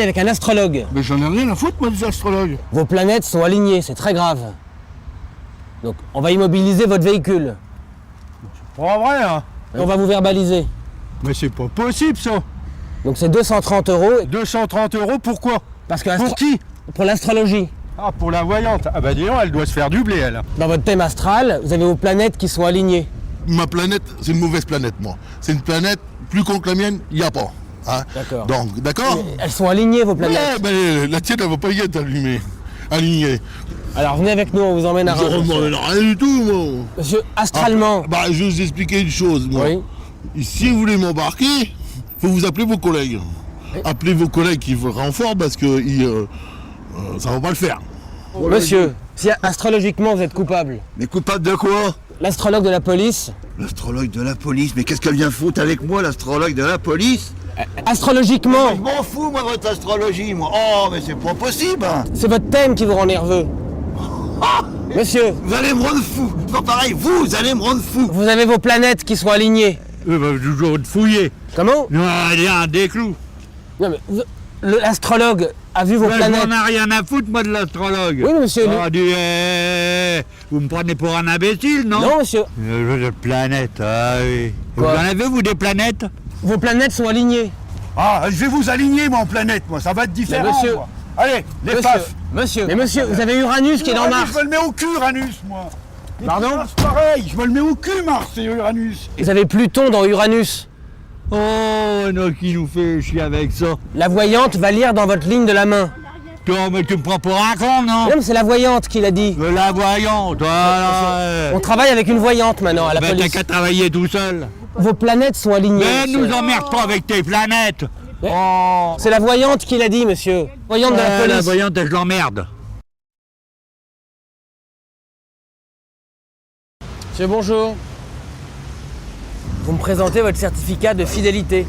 avec un astrologue. Mais j'en ai rien à foutre, moi, des astrologues. Vos planètes sont alignées, c'est très grave. Donc, on va immobiliser votre véhicule. C'est pas vrai, hein? Et on va vous verbaliser. Mais c'est pas possible, ça. Donc, c'est 230 €. 230 € pourquoi? Parce que pour qui? Pour l'astrologie. Ah, pour la voyante. Ah bah dis donc, elle doit se faire doubler, elle. Dans votre thème astral, vous avez vos planètes qui sont alignées. Ma planète, c'est une mauvaise planète, moi. C'est une planète plus con que la mienne, il n'y a pas. Hein? D'accord. Donc, d'accord? Elles sont alignées, vos planètes. Ouais, ben, la tienne, elle va pas y être alignée. Alors, venez avec nous, on vous emmène à Je ne rien du tout, moi. Monsieur, astralement... Ah, bah, je vais vous expliquer une chose, moi. Oui. Si vous voulez m'embarquer, il faut vous appeler vos collègues. Oui. Appelez vos collègues qui vous renfortent parce que ça va pas le faire. Monsieur, si astrologiquement vous êtes coupable... Mais coupable de quoi? L'astrologue de la police. L'astrologue de la police? Mais qu'est-ce qu'elle vient foutre avec moi, l'astrologue de la police? Astrologiquement. Je m'en fous, moi, de votre astrologie, moi. Oh, mais c'est pas possible. C'est votre thème qui vous rend nerveux. Monsieur. Vous allez me rendre fou. C'est pas pareil, vous allez me rendre fou. Vous avez vos planètes qui sont alignées. Bah, toujours de fouiller. Comment? Non, il y a un déclou. Non, mais l'astrologue a vu vos planètes. J'en ai rien à foutre, moi, de l'astrologue. Oui, monsieur. Vous me prenez pour un imbécile, non? Non, monsieur. Des planètes, ah oui. Vous en avez, vous, des planètes? Vos planètes sont alignées. Ah, je vais vous aligner, moi, en planète, moi. Ça va être différent, monsieur. moi. Allez, les paf. Monsieur. Mais monsieur, vous avez Uranus qui est dans Mars. Je me le mets au cul, Uranus, moi. Pardon? C'est pareil, je me le mets au cul, Mars, c'est Uranus. Vous avez Pluton dans Uranus. Oh, non, qui nous fait chier avec ça? La voyante va lire dans votre ligne de la main. Toi, mais tu me prends pour un con, non? Non, mais c'est la voyante qui l'a dit. La voyante, voilà. On travaille avec une voyante maintenant à la police. T'as qu'à travailler tout seul. Vos planètes sont alignées. Mais monsieur. nous emmerde pas avec tes planètes. Oh. C'est la voyante qui l'a dit, monsieur. Voyante de la police. La voyante, je l'emmerde. Monsieur, bonjour. Vous me présentez votre certificat de fidélité.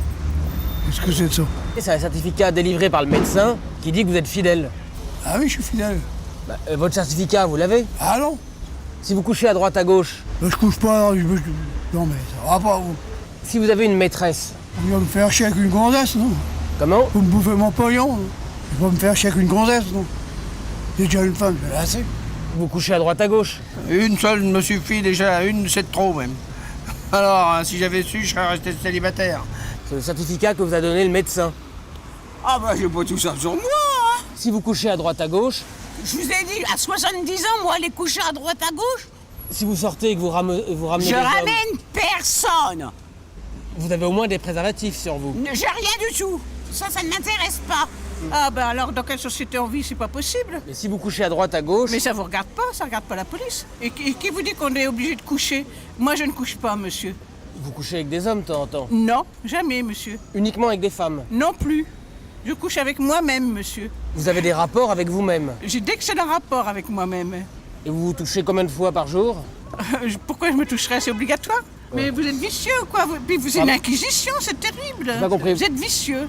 Qu'est-ce que c'est de ça? C'est un certificat délivré par le médecin qui dit que vous êtes fidèle. Ah oui, je suis fidèle. Votre certificat, vous l'avez? Ah non. Si vous couchez à droite, à gauche. Je couche pas, non mais ça va pas, vous. Si vous avez une maîtresse. Vous allez me faire chier avec une gonzesse, non? Comment? Vous me bouffez mon pognon, non? Vous allez me faire chier avec une gonzesse, non? J'ai déjà une femme, j'ai assez. Vous couchez à droite, à gauche? Une seule me suffit déjà, une c'est de trop même. Alors, si j'avais su, je serais resté célibataire. C'est le certificat que vous a donné le médecin. Ah bah j'ai pas tout ça sur moi, hein. Si vous couchez à droite, à gauche. Je vous ai dit, à 70 ans, moi, aller coucher à droite, à gauche. Si vous sortez et que vous ramenez Je des ramène hommes, personne. vous avez au moins des préservatifs sur vous. J'ai rien du tout. Ça ne m'intéresse pas. Ah ben alors, dans quelle société on vit, c'est pas possible. Mais si vous couchez à droite, à gauche. Mais ça vous regarde pas, ça regarde pas la police. Et qui vous dit qu'on est obligé de coucher? Moi, je ne couche pas, monsieur. Vous couchez avec des hommes de temps en temps? Non, jamais, monsieur. Uniquement avec des femmes? Non plus. Je couche avec moi-même, monsieur. Vous avez des rapports avec vous-même? J'ai d'excellents rapports avec moi-même. Et vous vous touchez combien de fois par jour? Pourquoi je me toucherais? C'est obligatoire. Mais vous êtes vicieux, quoi. Puis vous êtes une inquisition, c'est terrible. J'ai pas compris. Vous êtes vicieux.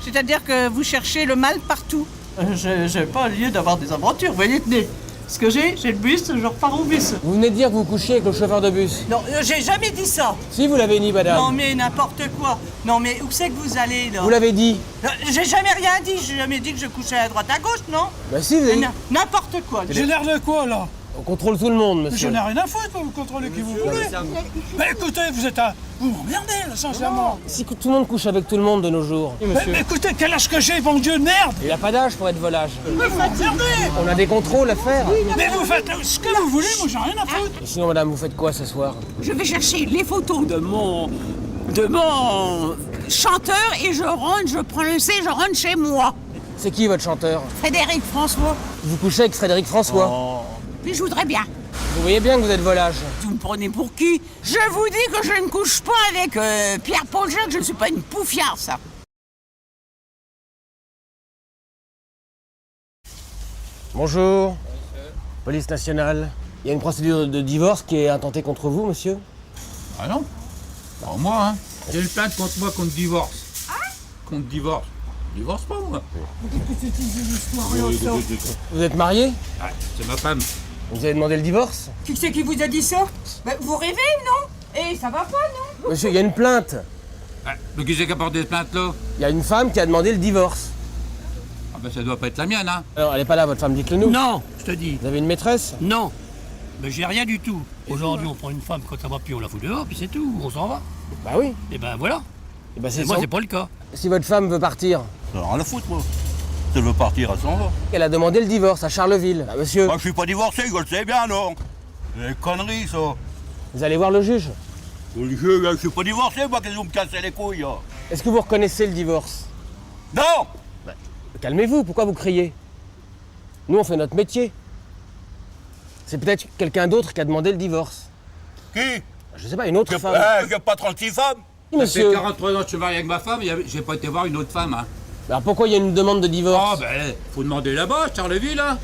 C'est-à-dire que vous cherchez le mal partout. J'ai pas lieu d'avoir des aventures, vous voyez, tenez. Ce que j'ai le bus, je repars au bus. Vous venez de dire que vous couchiez avec le chauffeur de bus? Non, j'ai jamais dit ça. Si, vous l'avez dit, madame. Non, mais n'importe quoi. Non, mais où c'est que vous allez, là? Vous l'avez dit. J'ai jamais rien dit. J'ai jamais dit que je couchais à droite, à gauche, non? Bah si, vous avez dit. N'importe quoi. J'ai l'air de quoi, là? On contrôle tout le monde, monsieur. J'en ai rien à foutre, vous contrôlez qui vous voulez. Mais écoutez, vous êtes à... Vous m'emmerdez, là, sincèrement. Si tout le monde couche avec tout le monde de nos jours. Mais écoutez, quel âge que j'ai, bon Dieu de merde! Il n'y a pas d'âge pour être volage. Mais vous m'emmerdez! On a des contrôles à faire. Mais vous faites ce que vous voulez, moi j'ai rien à foutre. Et sinon, madame, vous faites quoi ce soir? Je vais chercher les photos de mon chanteur et je rentre, je prends le C, je rentre chez moi. C'est qui votre chanteur? Frédéric François. Vous couchez avec Frédéric François? Puis je voudrais bien. Vous voyez bien que vous êtes volage. Vous me prenez pour qui? Je vous dis que je ne couche pas avec Pierre-Paul Jacques, je ne suis pas une poufiard, ça. Bonjour. Police nationale. Il y a une procédure de divorce qui est intentée contre vous, monsieur? Ah non? Pas moi, hein. J'ai une plainte contre moi contre divorce. Contre divorce. Divorce pas, moi. Vous êtes marié? Ouais, c'est ma femme. Vous avez demandé le divorce? Qui c'est qui vous a dit ça? Vous rêvez, non? Eh, ça va pas, non? Monsieur, il y a une plainte. Mais qui c'est qui a porté cette plainte-là? Il y a une femme qui a demandé le divorce. Ah ben ça doit pas être la mienne, hein. Alors, elle est pas là, votre femme, dites-le nous. Non, je te dis. Vous avez une maîtresse? Non. Mais j'ai rien du tout. Aujourd'hui, on prend une femme quand ça va plus, on la fout dehors, puis c'est tout, on s'en va. Bah oui. Et ben voilà. Et ben, Et moi, c'est pas le cas. Si votre femme veut partir, Alors, rien à foutre, moi. Si elle veut partir, elle s'en va. elle a demandé le divorce à Charleville. Bah, monsieur, Moi, je suis pas divorcé, je le sais bien, non. C'est des conneries, ça. vous allez voir le juge. Je suis pas divorcé, moi, qu'est-ce que vous me cassez les couilles, là? Est-ce que vous reconnaissez le divorce? Non! Calmez-vous, pourquoi vous criez? Nous, on fait notre métier. C'est peut-être quelqu'un d'autre qui a demandé le divorce. Qui? Je sais pas, une autre femme. J'ai pas 36 femmes. Oui, Ça monsieur. fait 43 ans que je suis marié avec ma femme, j'ai pas été voir une autre femme, hein. Alors pourquoi il y a une demande de divorce? Ah ben, faut demander là-bas, Charleville, hein.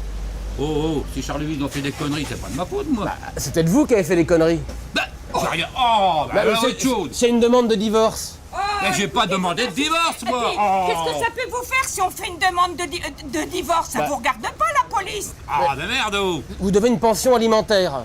Oh, si Charleville ont fait des conneries, c'est pas de ma faute, moi. C'est peut-être vous qui avez fait des conneries. J'ai rien. Oh, ben, alors, autre chose. C'est une demande de divorce. Mais j'ai pas demandé de divorce, moi. Qu'est-ce que ça peut vous faire si on fait une demande de divorce? Ça vous regarde pas, la police? Ah, ben merde, oh. Vous devez une pension alimentaire.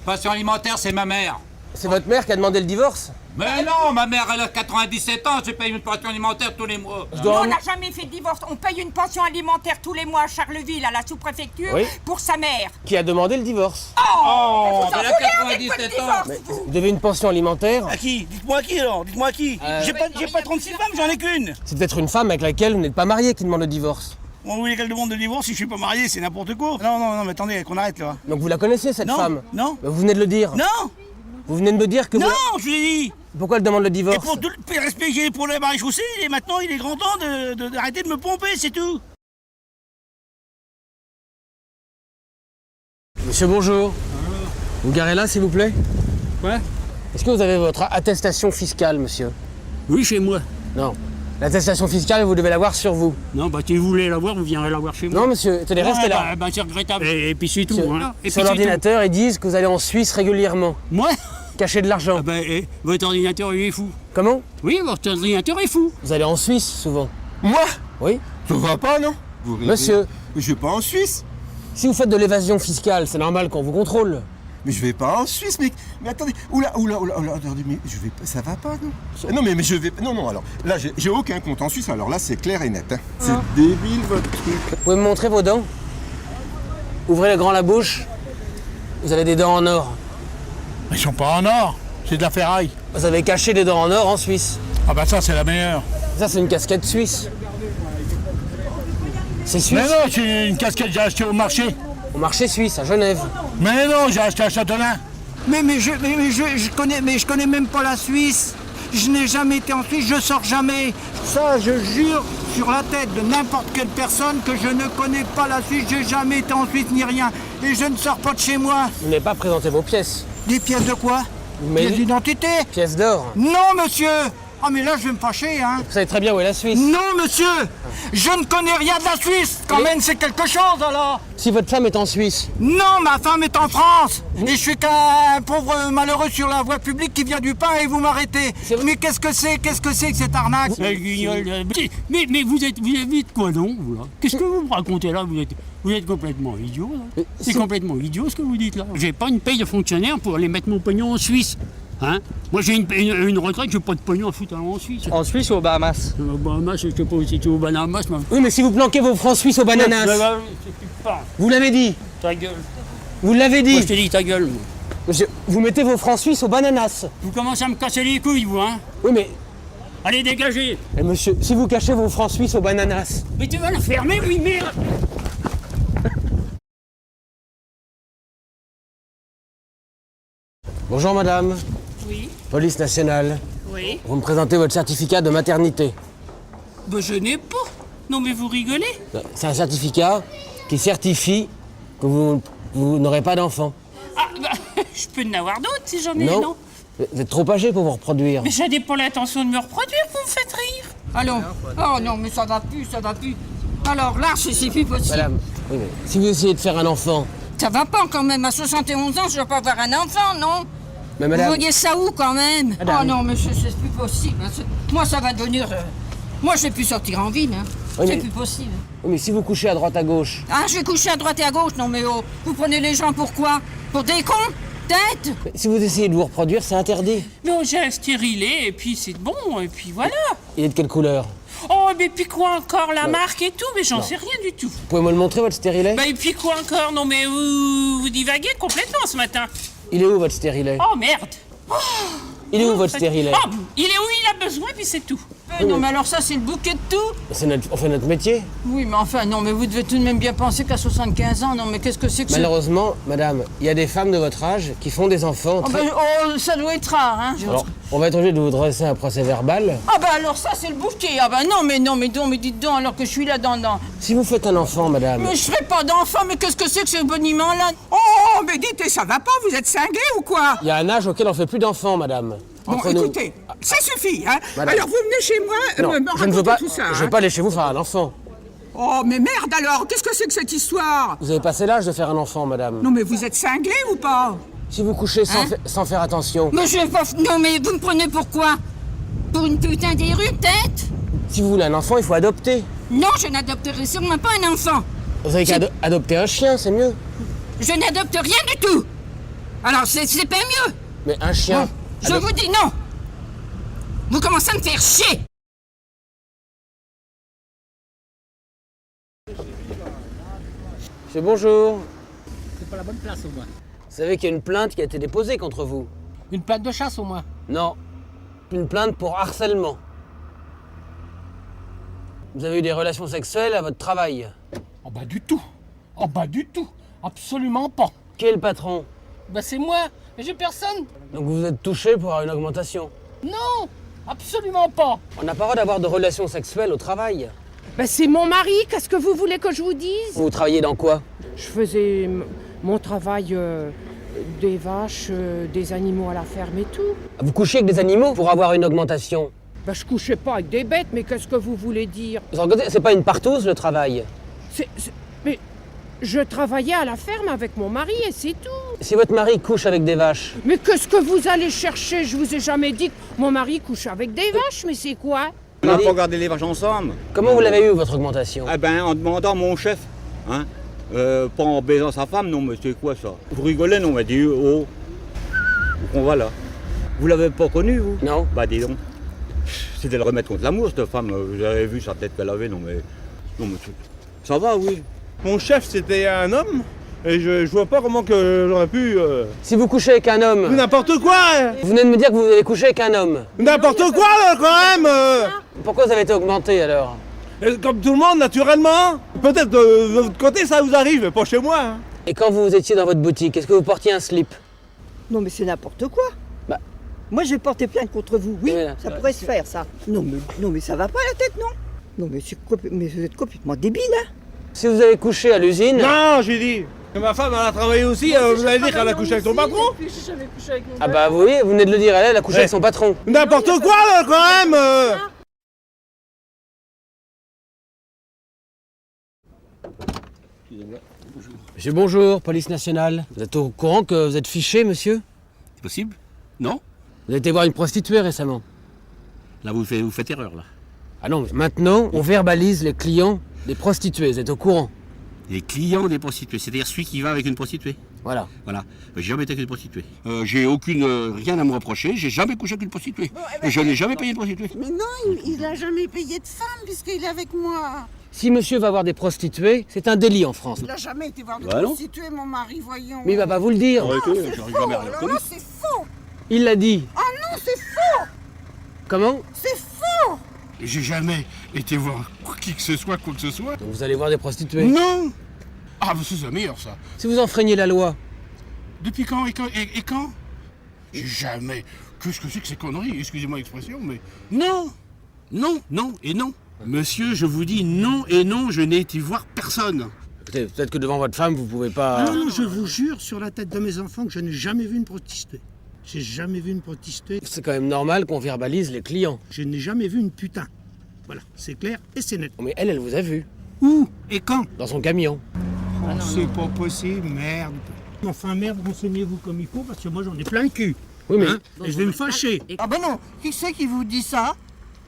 Pension alimentaire, c'est ma mère. C'est votre mère qui a demandé le divorce? Mais non, ma mère, elle a 97 ans, je paye une pension alimentaire tous les mois. On n'a jamais fait de divorce. On paye une pension alimentaire tous les mois à Charleville, à la sous-préfecture, Oui. pour sa mère. Qui a demandé le divorce? Oh, elle a 97 ans. Mais vous devez une pension alimentaire? À qui? Dites-moi qui alors, dites-moi qui. J'ai pas 36 femmes, j'en ai qu'une. C'est peut-être une femme avec laquelle vous n'êtes pas marié qui demande le divorce. Bon, vous voulez qu'elle demande de divorce si je suis pas marié, c'est n'importe quoi. Non, mais attendez, qu'on arrête là. Donc vous la connaissez, cette Non, femme? non. Vous venez de le dire. Non! Vous venez de me dire que Non, vous... je vous ai dit. Pourquoi elle demande le Et divorce? pour tout le respect que j'ai pour le maréchaussée, et maintenant il est grand temps d'arrêter de me pomper, c'est tout. Monsieur, bonjour. Vous garez là, s'il vous plaît? Ouais. Est-ce que vous avez votre attestation fiscale, monsieur? Oui, chez moi. Non. L'attestation fiscale, vous devez l'avoir sur vous. Non, bah si vous voulez l'avoir, vous viendrez l'avoir chez moi. Non, monsieur, tenez, restez là. Bah c'est regrettable. Et puis c'est tout. Monsieur, Hein. Et sur puis l'ordinateur, ils disent que vous allez en Suisse régulièrement. Moi? Cacher de l'argent. Ah bah, votre ordinateur, il est fou. Comment? Oui, votre ordinateur est fou. Vous allez en Suisse, souvent. Moi? Oui. Ça va pas, non? Monsieur. Je vais pas en Suisse. Si vous faites de l'évasion fiscale, c'est normal qu'on vous contrôle. Mais je vais pas en Suisse, mais attendez, oula, attendez, mais je vais pas, ça va pas, non? Non, mais je vais, non, alors, là, j'ai aucun compte en Suisse, alors là, c'est clair et net, hein. C'est débile, votre truc. Vous pouvez me montrer vos dents? Ouvrez grand la bouche. Vous avez des dents en or. Ils sont pas en or, c'est de la ferraille. Vous avez caché des dents en or en Suisse. Ah bah ça, c'est la meilleure. Ça, c'est une casquette suisse. C'est suisse? Mais non, c'est une casquette que j'ai achetée au marché. Au marché suisse, à Genève. Mais non, j'ai acheté à Châtelain. Mais je connais même pas la Suisse. Je n'ai jamais été en Suisse, je sors jamais. Ça, je jure sur la tête de n'importe quelle personne que je ne connais pas la Suisse. J'ai jamais été en Suisse ni rien. Et je ne sors pas de chez moi. Vous n'avez pas présenté vos pièces. Des pièces de quoi? Pièces d'identité? Pièces d'or. Non, monsieur. Ah mais là je vais me fâcher, hein. Vous savez très bien où est la Suisse. Non, monsieur. Je ne connais rien de la Suisse. Quand même, c'est quelque chose, alors. Si votre femme est en Suisse. Non, ma femme est en France. Et je suis qu'un pauvre malheureux sur la voie publique qui vient du pain et vous m'arrêtez. Mais qu'est-ce que c'est que cette arnaque? Mais vous êtes quoi donc, vous là? Qu'est-ce que vous me racontez là? Vous êtes complètement idiot, là. C'est complètement idiot ce que vous dites là. J'ai pas une paye de fonctionnaire pour aller mettre mon pognon en Suisse. Hein? Moi j'ai une retraite, j'ai pas de pognon à foutre en Suisse. En Suisse ou aux Bahamas? Aux Bahamas, je sais pas où c'est, aux Bahamas. Oui, mais si vous planquez vos francs suisses aux bananas. Vous l'avez dit. Ta gueule. Vous l'avez dit. Moi je t'ai dit ta gueule. Moi. Monsieur, vous mettez vos francs suisses aux bananas. Vous commencez à me casser les couilles, vous, hein? Oui, mais. Allez, dégagez. Et monsieur, si vous cachez vos francs suisses aux bananas. Mais tu vas la fermer, oui, merde. Bonjour madame. Oui. Police nationale. Oui. Vous me présentez votre certificat de maternité. Ben, je n'ai pas. Non, mais vous rigolez? C'est un certificat qui certifie que vous n'aurez pas d'enfant. Ah, bah, je peux en avoir d'autres si j'en ai, non? Vous êtes trop âgé pour vous reproduire. Mais je n'ai pas l'intention de me reproduire, vous me faites rire. Allons. Oh non, mais ça va plus, ça va plus. Alors là, c'est plus possible. Madame, oui, mais si vous essayez de faire un enfant... Ça va pas quand même, à 71 ans, je ne dois pas avoir un enfant, non? Mais madame... Vous voyez ça où quand même? Madame. Oh non, monsieur, c'est plus possible. Moi, ça va devenir... Moi, je vais plus sortir en ville, hein. Oui, C'est mais... plus possible. Oui, mais si vous couchez à droite à gauche... Ah, je vais coucher à droite et à gauche? Non, mais oh, vous prenez les gens pour quoi? Pour des cons? Tête? Mais si vous essayez de vous reproduire, c'est interdit. Non, j'ai un stérilet, et puis c'est bon, et puis voilà. Il est de quelle couleur? Oh, mais puis quoi encore, la marque et tout? Mais j'en sais rien du tout. Vous pouvez me le montrer, votre stérilet? Bah, et puis quoi encore? Non, mais vous divaguez complètement ce matin. Il est où, votre stérilet? Oh, merde. Oh, il est où, votre stérilet? Oh, il est où il a besoin, puis c'est tout. Non, mais alors ça, c'est le bouquet de tout. On fait notre métier. Oui, mais enfin, non, mais vous devez tout de même bien penser qu'à 75 ans, non, mais qu'est-ce que c'est que ça? Malheureusement, madame, il y a des femmes de votre âge qui font des enfants très... Oh, ça doit être rare, hein. Alors, on va être obligé de vous dresser un procès verbal. Ah bah alors ça, c'est le bouquet. Ah bah non, mais dites donc, alors que je suis là-dedans. Si vous faites un enfant, madame... Mais je ferai pas d'enfant, mais qu'est-ce que c'est que ce boniment-là? Oh, mais dites, ça va pas, vous êtes cinglé ou quoi? Il y a un âge auquel on fait plus d'enfants, madame. Bon, écoutez, ça suffit, hein. Madame. Alors vous venez chez moi, non, me je ne veux raconter pas, tout ça. Je ne veux pas aller chez vous faire un enfant. Oh, mais merde alors, qu'est-ce que c'est que cette histoire? Vous avez passé l'âge de faire un enfant, madame. Non, mais vous êtes cinglé ou pas? Si vous couchez sans faire attention... Mais je vais pas... Non, mais vous me prenez pour quoi? Pour une putain d'érue, peut-être? Si vous voulez un enfant, il faut adopter. Non, je n'adopterai sûrement pas un enfant. Vous avez qu'à adopter un chien, c'est mieux. Je n'adopte rien du tout. Alors, c'est pas mieux. Mais un chien... Bon, je vous dis non. Vous commencez à me faire chier. Monsieur, bonjour. C'est pas la bonne place au moins. Vous savez qu'il y a une plainte qui a été déposée contre vous? Une plainte de chasse au moins? Non. Une plainte pour harcèlement. Vous avez eu des relations sexuelles à votre travail? Oh bah du tout. Oh bah du tout. Absolument pas. Qui est le patron? Bah c'est moi. Mais j'ai personne. Donc vous êtes touché pour avoir une augmentation? Non. Absolument pas. On n'a pas le droit d'avoir de relations sexuelles au travail. Ben c'est mon mari, qu'est-ce que vous voulez que je vous dise? Vous travaillez dans quoi? Je faisais mon travail des vaches, des animaux à la ferme et tout. Vous couchez avec des animaux pour avoir une augmentation? Ben, je couchais pas avec des bêtes, mais qu'est-ce que vous voulez dire? C'est pas une partouze le travail? Mais je travaillais à la ferme avec mon mari et c'est tout. Si votre mari couche avec des vaches? Mais qu'est-ce que vous allez chercher? Je vous ai jamais dit que mon mari couche avec des vaches, mais c'est quoi? On n'a pas gardé les vaches ensemble. Comment vous l'avez eu, votre augmentation? Eh ben, en demandant à mon chef, hein. Pas en baisant sa femme, non, mais c'est quoi ça? Vous rigolez, non, mais dit, oh, on va là. Vous l'avez pas connu, vous? Non. Bah, dis donc. C'était le remettre contre l'amour, cette femme. Vous avez vu sa tête qu'elle avait, non, mais ça va, oui. Mon chef, c'était un homme, et je vois pas comment que j'aurais pu... Si vous couchez avec un homme... N'importe quoi! Vous venez de me dire que vous avez couché avec un homme. N'importe quoi, là, quand même! Pourquoi vous avez été augmenté, alors? Comme tout le monde, naturellement. Peut-être de votre côté, ça vous arrive, mais pas chez moi. Hein. Et quand vous étiez dans votre boutique, est-ce que vous portiez un slip? Non, mais c'est n'importe quoi. Bah. Moi, je vais porter plainte contre vous. Oui, Voilà. ça pourrait se faire, ça. Non, mais ça va pas la tête, non? Non, mais, mais vous êtes complètement débile, hein? Si vous avez couché à l'usine... Non, j'ai dit. Et ma femme, elle a travaillé aussi. Vous allez dire qu'elle a couché avec ton patron? Ah bah oui, vous venez de le dire, elle a couché avec son patron. N'importe quoi, là, quand même. Monsieur, bonjour, police nationale. Vous êtes au courant que vous êtes fiché, monsieur? C'est possible? Non? Vous avez été voir une prostituée récemment. Là, vous faites erreur, là. Ah non, maintenant, on verbalise les clients des prostituées, vous êtes au courant? Les clients des prostituées, c'est-à-dire celui qui va avec une prostituée. Voilà. Voilà. J'ai jamais été avec une prostituée. J'ai rien à me reprocher, j'ai jamais couché avec une prostituée. Et je n'ai jamais payé une prostituée. Mais non, il n'a jamais payé de femme puisqu'il est avec moi. Si monsieur va voir des prostituées, c'est un délit en France. Il n'a jamais été voir de Bah non. prostituée, mon mari, voyons. Mais il va pas vous le dire. Non, c'est faux. Non, c'est faux. Il l'a dit. Ah non, c'est faux. Comment? C'est faux. J'ai jamais été voir qui que ce soit, quoi que ce soit. Donc vous allez voir des prostituées? Non. Ah, bah c'est meilleur, ça. Si vous enfreignez la loi? Depuis quand? Et quand? J'ai jamais... Qu'est-ce que c'est que ces conneries? Excusez-moi l'expression, mais... Non! Non, non et non. Monsieur, je vous dis non et non, je n'ai été voir personne. Écoutez, peut-être que devant votre femme, vous pouvez pas... Non, je vous jure sur la tête de mes enfants que je n'ai jamais vu une prostituée. J'ai jamais vu une prostituée. C'est quand même normal qu'on verbalise les clients. Je n'ai jamais vu une putain. Voilà, c'est clair et c'est net. Mais elle vous a vu. Où? Et quand? Dans son camion. C'est pas possible, merde. Enfin, merde, renseignez-vous comme il faut, parce que moi j'en ai plein le cul. Oui, mais... Hein? Et je vais me fâcher. Ah ben non, qui c'est qui vous dit ça?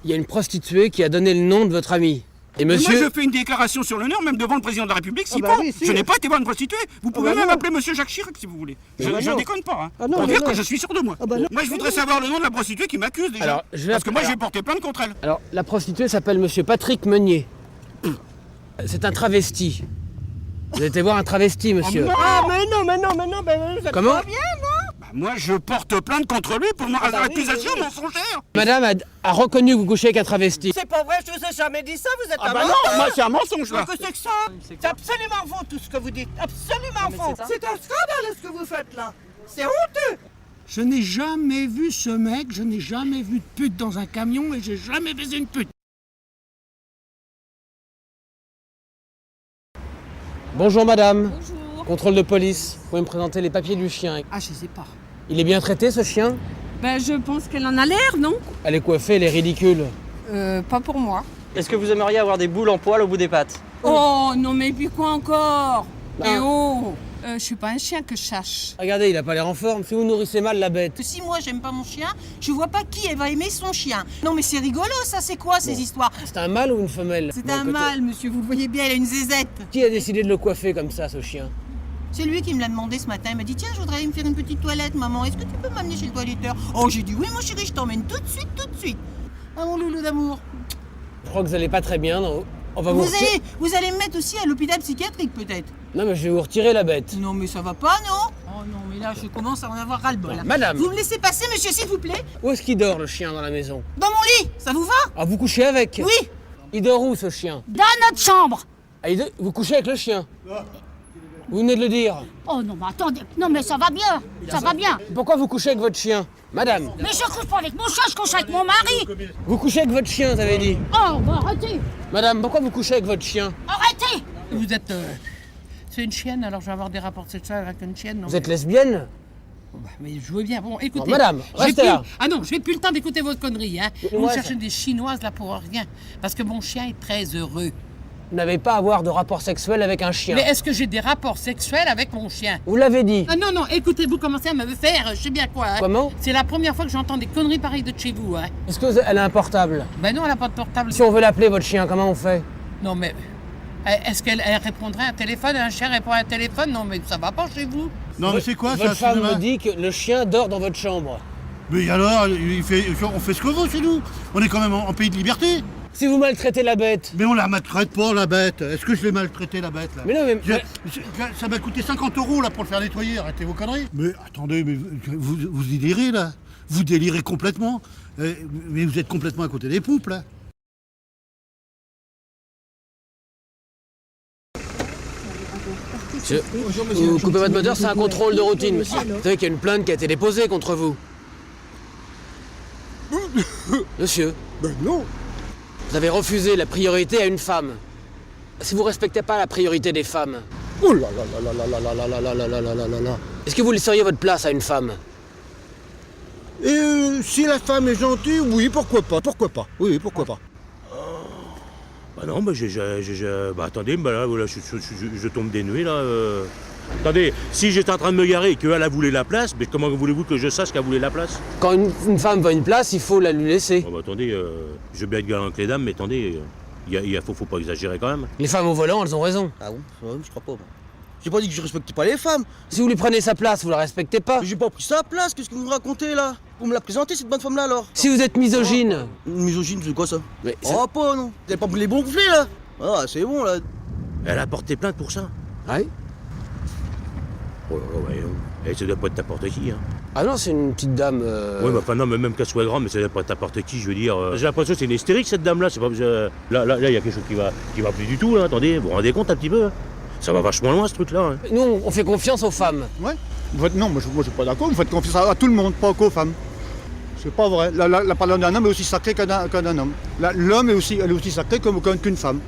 Il y a une prostituée qui a donné le nom de votre ami. Et monsieur... Moi, je fais une déclaration sur l'honneur, même devant le président de la République, si Ah bah bon. oui, si. Je n'ai pas été voir une prostituée. Vous pouvez même non. appeler monsieur Jacques Chirac, si vous voulez. Je non. déconne pas, hein. Ah non, Pour mais dire non. que je suis sûr de moi. Ah bah non. Moi, je voudrais savoir le nom de la prostituée qui m'accuse, déjà. Alors, je vais Parce que moi, appeler- j'ai porté plainte contre elle. Alors, la prostituée s'appelle monsieur Patrick Meunier. C'est un travesti. Vous avez été voir un travesti, monsieur. Ah mais non, vous êtes Comment? pas bien, non? Bah, moi, je porte plainte contre lui pour bah oui, accusation oui. mensongère. Madame a reconnu que vous couchez avec un travesti. C'est pas vrai, je vous ai jamais dit ça, vous êtes Ah un bah non, menteur. moi, c'est un mensonge, là. Qu'est-ce que c'est que ça? C'est absolument faux tout ce que vous dites, absolument faux. C'est un scandale ce que vous faites là. C'est honteux. Je n'ai jamais vu ce mec, je n'ai jamais vu de pute dans un camion et j'ai jamais baisé une pute. Bonjour madame. Bonjour. Contrôle de police. Vous pouvez me présenter les papiers du chien? Ah, je sais pas. Il est bien traité ce chien? Ben, je pense qu'elle en a l'air, non? Elle est coiffée, elle est ridicule. Pas pour moi. Est-ce que vous aimeriez avoir des boules en poil au bout des pattes? Oh, non, mais puis quoi encore? Ah. Eh oh, je suis pas un chien que je cherche. Regardez, il a pas l'air en forme. Si vous nourrissez mal la bête. Si moi j'aime pas mon chien, je vois pas qui elle va aimer son chien. Non mais c'est rigolo ça, c'est quoi ces histoires? C'est un mâle ou une femelle? C'est Bon, un côté- mâle, monsieur, vous le voyez bien, elle a une zézette. Qui a décidé de le coiffer comme ça, ce chien? C'est lui qui me l'a demandé ce matin, il m'a dit tiens, je voudrais aller me faire une petite toilette, maman, est-ce que tu peux m'amener chez le toiletteur? Oh, j'ai dit oui mon chéri, je t'emmène tout de suite, tout de suite. Ah mon loulou d'amour. Je crois que vous allez pas très bien. Non. On va Vous allez me mettre aussi à l'hôpital psychiatrique peut-être? Non, mais je vais vous retirer la bête. Non mais ça va pas, non? Oh non, mais là je commence à en avoir ras-le-bol. Non, madame. Vous me laissez passer, monsieur, s'il vous plaît? Où est-ce qu'il dort, le chien, dans la maison? Dans mon lit, ça vous va? Ah, vous couchez avec? Oui. Il dort où, ce chien? Dans notre chambre. Ah, vous couchez avec le chien? Vous venez de le dire. Oh non, mais attendez. Non, mais ça va bien. Ça va bien. Pourquoi vous couchez avec votre chien? Madame. Mais je couche pas avec mon chat, je couche avec mon mari. Vous couchez avec votre chien, vous avez dit. Oh, bah arrêtez. Madame, pourquoi vous couchez avec votre chien? Arrêtez. Vous êtes C'est une chienne, alors je vais avoir des rapports sexuels avec une chienne. Vous êtes lesbienne? Bah, mais je veux bien. Bon, écoutez. Oh, madame, restez là. Ah non, j'ai plus le temps d'écouter votre connerie. Hein. Vous Ouais, cherchez des chinoises là pour rien. Parce que mon chien est très heureux. Vous n'avez pas à avoir de rapport sexuel avec un chien. Mais est-ce que j'ai des rapports sexuels avec mon chien? Vous l'avez dit. Ah non, non, écoutez, vous commencez à me faire, je sais bien quoi. Hein. Comment? C'est la première fois que j'entends des conneries pareilles de chez vous. Hein. Est-ce qu'elle a un portable? Ben non, elle n'a pas de portable. Si on veut l'appeler, votre chien, comment on fait? Non, mais est-ce qu'elle répondrait à un téléphone? Un chien répond à un téléphone? Non, mais ça va pas chez vous. Non, mais c'est quoi ça? Votre femme me dit que le chien dort dans votre chambre. Mais alors, on fait ce qu'on veut chez nous. On est quand même en pays de liberté. Si vous maltraitez la bête. Mais on la maltraite pas, la bête. Est-ce que je l'ai maltraité, la bête, là? Mais non, mais... Ça m'a coûté 50 € là pour le faire nettoyer. Arrêtez vos conneries. Mais attendez, mais vous délirez là. Vous délirez complètement. Mais vous êtes complètement à côté des poupes là. Monsieur, vous coupez votre moteur, c'est un contrôle de routine, monsieur. Vous savez qu'il y a une plainte qui a été déposée contre vous. Monsieur. Ben non. Vous avez refusé la priorité à une femme. Si vous respectez pas la priorité des femmes. Oh là là là là là là là là là là là là là là là. Est-ce que vous laisseriez votre place à une femme? Et si la femme est gentille, oui, pourquoi pas, pourquoi pas. Oui, pourquoi pas. Bah non, bah bah attendez, bah là, voilà, je tombe des nuées là. Attendez, si j'étais en train de me garer et qu'elle a voulu la place, mais comment voulez-vous que je sache qu'elle voulait la place? Quand une femme veut une place, il faut la lui laisser. Oh bah attendez, je veux bien être galant avec les dames, mais attendez, faut pas exagérer quand même. Les femmes au volant, elles ont raison. Ah bon? Je crois pas. Moi. J'ai pas dit que je respectais pas les femmes. Si vous lui prenez sa place, vous la respectez pas. J'ai pas pris sa place, qu'est-ce que vous me racontez là? Vous me la présentez cette bonne femme là alors? Si vous êtes misogyne. Misogyne, c'est quoi ça? Mais oh pas non. Vous avez pas pris les bons gonflés là? Ah c'est bon là. Elle a porté plainte pour ça? Ouais. Oh là là, ouais, ça doit pas être n'importe qui, hein. Ah non, c'est une petite dame. Oui, mais enfin non, mais même qu'elle soit grande, mais ça doit pas être n'importe qui, je veux dire. J'ai l'impression que c'est une hystérique cette dame-là. C'est pas là, il y a quelque chose qui va plus du tout là. Attendez, vous vous rendez compte un petit peu? Hein. Ça va vachement loin ce truc-là. Hein. Nous, on fait confiance aux femmes. Ouais. Non, moi je suis pas d'accord. Vous faites confiance à tout le monde, pas qu'aux femmes. C'est pas vrai. La parole d'un homme est aussi sacrée qu'un homme. L'homme elle est aussi sacré qu'une femme.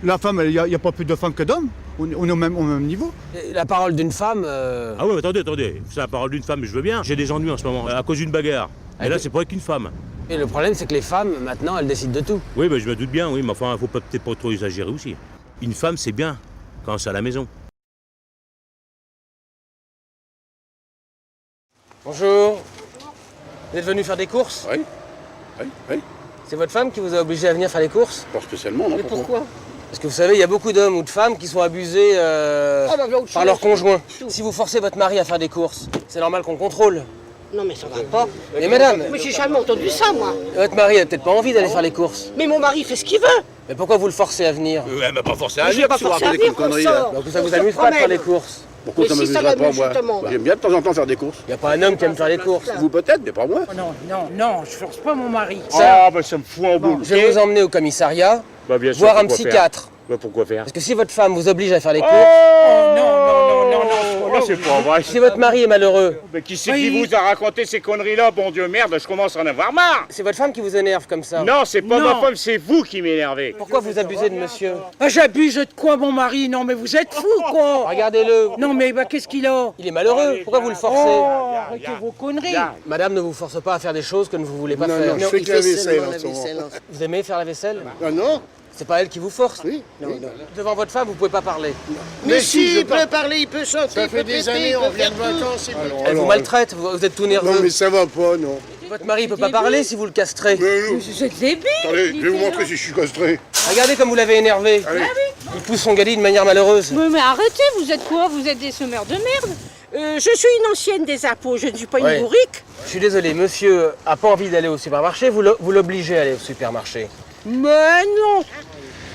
La femme, il n'y a pas plus de femmes que d'hommes. On est au même niveau. La parole d'une femme. Ah ouais, attendez. C'est la parole d'une femme, mais je veux bien. J'ai des ennuis en ce moment, à cause d'une bagarre. Et là, c'est pas avec une femme. Et le problème, c'est que les femmes, maintenant, elles décident de tout. Oui, je me doute bien, oui, mais enfin, faut peut-être pas trop exagérer aussi. Une femme, c'est bien quand c'est à la maison. Bonjour. Vous êtes venu faire des courses? Oui. C'est votre femme qui vous a obligé à venir faire les courses? Pas spécialement, non. Mais pourquoi? Parce que vous savez, il y a beaucoup d'hommes ou de femmes qui sont abusés par leur conjoint. Si vous forcez votre mari à faire des courses, c'est normal qu'on contrôle. Non mais ça va pas. Mais madame... Mais j'ai jamais entendu ça, moi. Votre mari a peut-être pas envie d'aller faire les courses. Mais mon mari fait ce qu'il veut. Mais pourquoi vous le forcez à venir? Elle m'a pas forcé à Mais venir, je vais pas si vous forcer à racontez venir, comme connerie, qu'on là. sort. Donc ça vous amuse pas de faire les courses? Pourquoi ça Mais si ça m'amuserait pas, m'amuse, moi? justement. J'aime bien de temps en temps faire des courses. Il n'y a pas un homme qui aime faire les courses. Vous peut-être, mais pas moi. Non, je force pas mon mari. Ah, bah ça me fout en boule. Je vais vous emmener au commissariat, Bah bien sûr, voir un pourquoi psychiatre. faire Bah pourquoi faire? Parce que si votre femme vous oblige à faire les courses... Non, c'est pas vrai. Si votre mari est malheureux... Mais qui c'est qui vous a raconté ces conneries-là? Bon Dieu, merde, je commence à en avoir marre. C'est votre femme qui vous énerve comme ça. Non, c'est pas ma femme, c'est vous qui m'énervez. Pourquoi vous abusez de monsieur? Ah, j'abuse de quoi, mon mari? Non, mais vous êtes fou, quoi. Regardez-le. Non, mais qu'est-ce qu'il a? Il est malheureux. Pourquoi vous le forcez? Arrêtez vos conneries. Madame ne vous force pas à faire des choses que vous ne voulez pas Non, faire. non, je fais que la vaisselle en ce moment. Vous aimez faire la vaisselle? Ah non? C'est pas elle qui vous force? Oui. Devant votre femme, vous pouvez pas parler. Mais si, il peut parler, il peut chanter, Ça fait des années, on vient de vacances. Elle vous maltraite, vous êtes tout nerveux. Non, mais ça va pas, non. Votre mari peut pas parler si vous le castrez. Vous êtes débile. Attendez, je vais vous montrer si je suis castré. Regardez comme vous l'avez énervé. Il pousse son galit de manière malheureuse. Mais arrêtez, vous êtes quoi? Vous êtes des semeurs de merde. Je suis une ancienne des impôts, je ne suis pas une bourrique. Je suis désolé, monsieur a pas envie d'aller au supermarché, vous l'obligez à aller au supermarché. Mais non.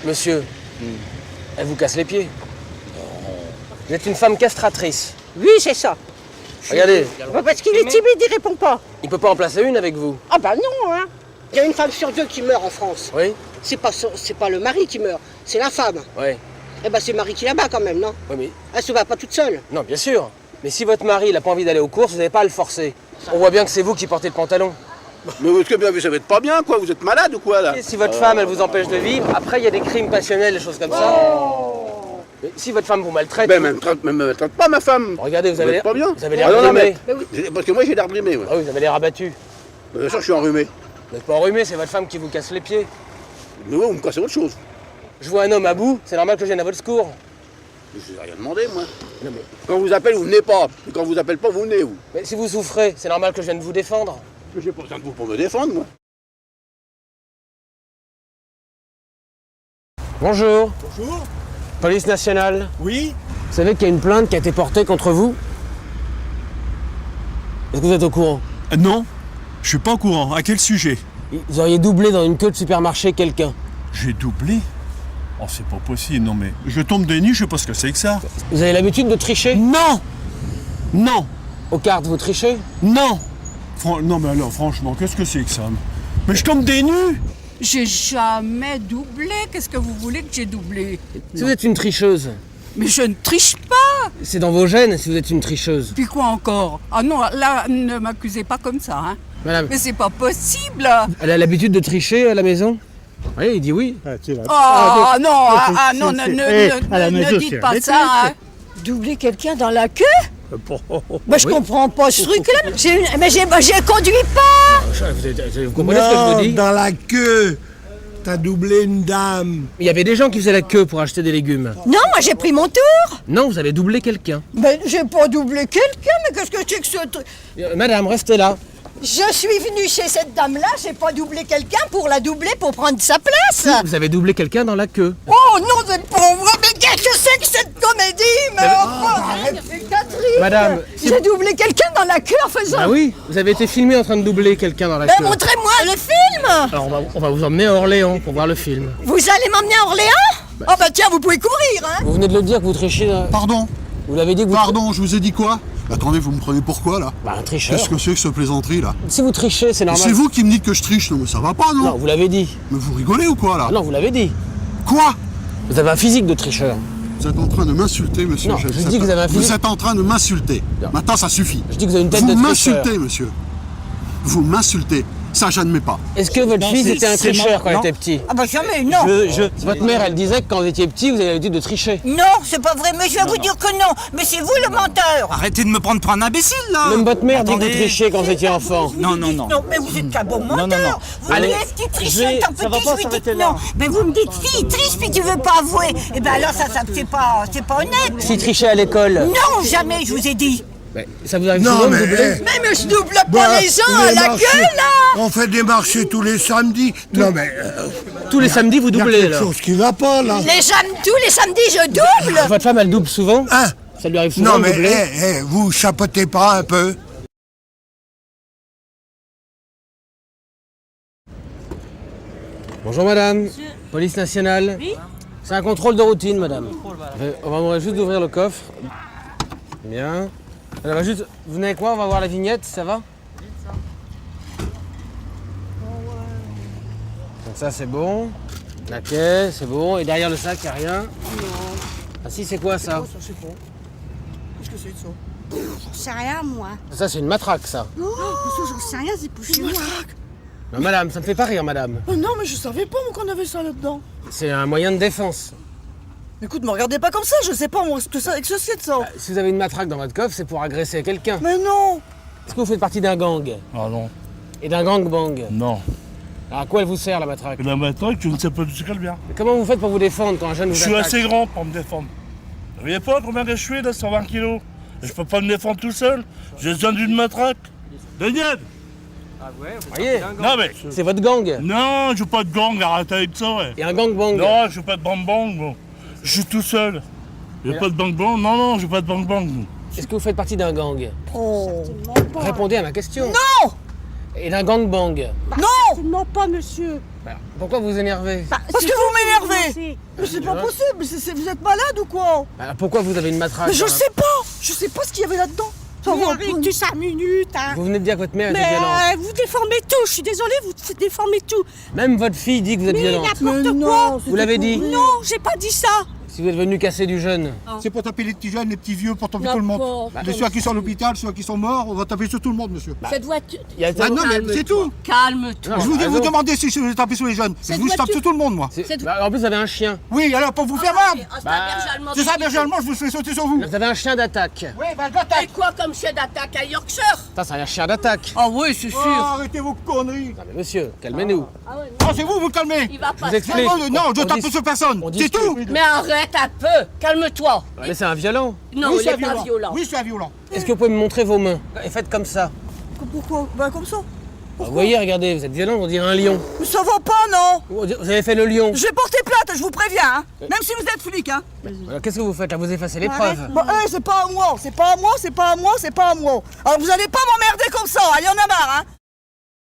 Monsieur, elle vous casse les pieds. Vous êtes une femme castratrice. Oui, c'est ça. Regardez, Parce qu'il est timide, il répond pas. il peut pas en placer une avec vous. Ah bah non, hein. Il y a une femme sur deux qui meurt en France. Oui? C'est pas le mari qui meurt, c'est la femme. Oui. Eh ben c'est le mari qui la bat quand même, non? Oui, mais... Elle se bat pas toute seule. Non, bien sûr. Mais si votre mari n'a pas envie d'aller aux courses, vous n'avez pas à le forcer. On voit bien que c'est vous qui portez le pantalon. Mais vous ça va être pas bien, quoi. Vous êtes malade ou quoi, là? Et si votre femme, elle vous empêche de vivre, après, il y a des crimes passionnels, des choses comme ça. Mais si votre femme vous maltraite... Ben, maltraite pas ma femme. Regardez, vous avez l'air... pas bien. Vous avez l'air non, brimé. Parce que moi j'ai l'air brimé. Ouais. Ah oui, vous avez l'air abattu. Bien sûr, je suis enrhumé. Vous n'êtes pas enrhumé, c'est votre femme qui vous casse les pieds. Mais ouais, vous me cassez autre chose. Je vois un homme à bout, c'est normal que je vienne à votre secours. Je vous ai rien demandé, moi. Non, mais... Quand on vous appelle, vous venez pas. Et quand on vous appelle pas, vous venez, vous. Mais si vous souffrez, c'est normal que je vienne vous défendre. J'ai pas besoin de vous pour me défendre, moi. Bonjour. Bonjour. Police nationale. Oui. Vous savez qu'il y a une plainte qui a été portée contre vous? Est-ce que vous êtes au courant? Non, je suis pas au courant. À quel sujet? Vous auriez doublé dans une queue de supermarché quelqu'un. J'ai doublé? Oh, c'est pas possible, non mais... Je tombe des nues, je sais pas ce que c'est que ça. Vous avez l'habitude de tricher? Non. Non. Aux cartes, vous trichez? Non. Non mais alors, franchement, qu'est-ce que c'est que ça? Mais je tombe des nues. J'ai jamais doublé. Qu'est-ce que vous voulez que j'ai doublé? Si vous êtes une tricheuse. Mais je ne triche pas. C'est dans vos gènes si vous êtes une tricheuse. Puis quoi encore? Ah non, là, ne m'accusez pas comme ça, hein. Madame. Mais c'est pas possible. Elle a l'habitude de tricher à la maison? Oui, il dit oui. Non, ne dites pas ça, hein. Doubler quelqu'un dans la queue? Bah, je comprends pas ce truc-là. Mais j'ai conduit pas. Vous comprenez ce que je vous dis? Dans la queue. T'as doublé une dame. Il y avait des gens qui faisaient la queue pour acheter des légumes. Non, moi j'ai pris mon tour. Non, vous avez doublé quelqu'un. Mais j'ai pas doublé quelqu'un, mais qu'est-ce que c'est que ce truc? Madame, restez là. Je suis venue chez cette dame-là, j'ai pas doublé quelqu'un pour la doubler pour prendre sa place. Vous avez doublé quelqu'un dans la queue. Oh non, c'est pas vrai, mais qu'est-ce que c'est que cette comédie? Mais Catherine, Madame, j'ai doublé quelqu'un dans la queue en faisant... Ah oui, vous avez été filmé en train de doubler quelqu'un dans la Mais queue. montrez-moi le film. Alors on va vous emmener à Orléans pour voir le film. Vous allez m'emmener à Orléans? Oh bah tiens, vous pouvez courir, hein. Vous venez de le dire que vous trichez... Pardon? Vous l'avez dit que vous... Pardon, je vous ai dit quoi? Attendez, vous me prenez pour quoi, là? Bah, un tricheur. Qu'est-ce que c'est que ce plaisanterie, là? Si vous trichez, c'est normal. C'est vous qui me dites que je triche, non? Mais ça va pas, non? Non, vous l'avez dit. Mais vous rigolez ou quoi, là? Ah non, vous l'avez dit. Quoi? Vous avez un physique de tricheur. Vous êtes en train de m'insulter, monsieur. Non, je dis que vous avez un physique... Vous êtes en train de m'insulter. Maintenant, ça suffit. Je dis que vous avez une tête de tricheur. Vous m'insultez, monsieur. Vous m'insultez. Ça, j'admets pas. Est-ce que votre fils était un tricheur quand il était petit? Ah bah jamais, non. Votre mère, elle disait que quand vous étiez petit, vous avez l'habitude de tricher. Non, c'est pas vrai, mais je vais vous dire que non. Mais c'est vous le menteur. Arrêtez de me prendre pour un imbécile, là. Même votre mère dit que vous trichiez quand vous étiez enfant. Non. Non, mais vous êtes qu'un bon menteur. Vous Allez, me dites tricher étant petit, je vous dis non. Mais vous me dites fille, triche, puis tu veux pas avouer. Eh ben alors ça c'est pas honnête. S'il trichait à l'école. Non, jamais, je vous ai dit. Mais ça vous arrive souvent de doubler? Mais je double pas les gens à la queue, là. On fait des marchés tous les samedis. Non mais... Tous les samedis, vous doublez, là. Il y a là. quelque chose qui va pas, là. Tous les samedis, je double. Votre femme, elle double souvent? Hein? Ça lui arrive souvent Non de mais, doubler? vous chapotez pas un peu? Bonjour, madame. Police nationale. Oui? C'est un contrôle de routine, madame. On va demander juste d'ouvrir le coffre. Bien. Elle va juste... Vous venez avec moi, on va voir la vignette, ça va? Donc ça, c'est bon. La caisse, c'est bon. Et derrière le sac, il n'y a rien? Non. Ah si, c'est quoi ça? Ça, c'est bon. Qu'est-ce que c'est de ça? J'en sais rien, moi. Ça, c'est une matraque, ça. Non, j'en sais rien, c'est pour chez moi. Non, madame, ça me fait pas rire, madame. Oh non, mais je savais pas, moi, qu'on avait ça là-dedans. C'est un moyen de défense. Écoute, me regardez pas comme ça, je sais pas, moi, ce que c'est de ça. Si vous avez une matraque dans votre coffre, c'est pour agresser quelqu'un. Mais non. Est-ce que vous faites partie d'un gang? Ah non. Et d'un gangbang? Non. À quoi elle vous sert, la matraque? La matraque, je ne sais pas du tout qu'elle vient. Comment vous faites pour vous défendre quand un jeune vous attaque? Je suis assez grand pour me défendre. Vous voyez pas combien je suis, là, 120 kilos? Je peux pas me défendre tout seul. J'ai besoin d'une matraque. Daniel! Ah ouais, vous voyez? Non mais... C'est votre gang? Non, je joue pas de gang, arrêtez avec ça, ouais. Et un gangbang? Non, je joue pas de bang-bang, bon. Je suis tout seul. J'ai pas de bang-bang, non, j'ai pas de bang-bang. Est-ce que vous faites partie d'un gang? Oh. Répondez à ma question. Non. Et d'un gangbang? Non. Certainement pas, monsieur. Pourquoi vous vous énervez? Parce que vous m'énervez. Mais c'est pas possible, vous êtes malade ou quoi? Pourquoi vous avez une matraque? Mais je sais pas ce qu'il y avait là-dedans. Mais arrête-tu 5 minutes, hein. Vous venez de dire que votre mère était Mais violente. vous déformez tout, je suis désolée, vous déformez tout. Même votre fille dit que vous êtes violente. Mais n'importe quoi. Vous l'avez dit? Non, j'ai pas dit ça. Si vous êtes venu casser du jeune. C'est pour taper les petits jeunes, les petits vieux, pour taper tout le monde. N'importe. Ceux qui sont à l'hôpital, ceux qui sont morts, on va taper sur tout le monde, monsieur. Cette voiture... Ah non, mais c'est tout. Calme-toi. Je vous demandez si je vais taper sur les jeunes. Je tape sur tout le monde, moi. En plus, vous avez un chien. Oui, alors pour vous faire mal. C'est ça, berger allemand, je vous fais sauter sur vous. Vous avez un chien d'attaque. Oui, bah j'attaque. Et quoi comme chien d'attaque à Yorkshire? Ça, c'est un chien d'attaque. Ah oui, c'est sûr. Arrêtez vos conneries. Non, mais monsieur, calmez-nous. Ah, c'est vous calmez. Il va Je pas vous explique. Non, je tape sur personne. C'est tout. Mais arrête un peu. Calme-toi. Mais c'est un violent. Non, Oui, il c'est est pas violent. Oui, c'est un violent. Est-ce que vous pouvez me montrer vos mains? Et faites comme ça. Pourquoi? Bah comme ça. Vous voyez, regardez, vous êtes violent, on dirait un lion. Mais ça va pas, non? Vous avez fait le lion. Je vais porter plainte, je vous préviens, hein. Même si vous êtes flic, hein. Alors, qu'est-ce que vous faites là? Vous effacez les preuves. Bah, c'est pas à moi, c'est pas à moi, c'est pas à moi, c'est pas à moi. Alors vous allez pas m'emmerder comme ça, il y en a marre, hein.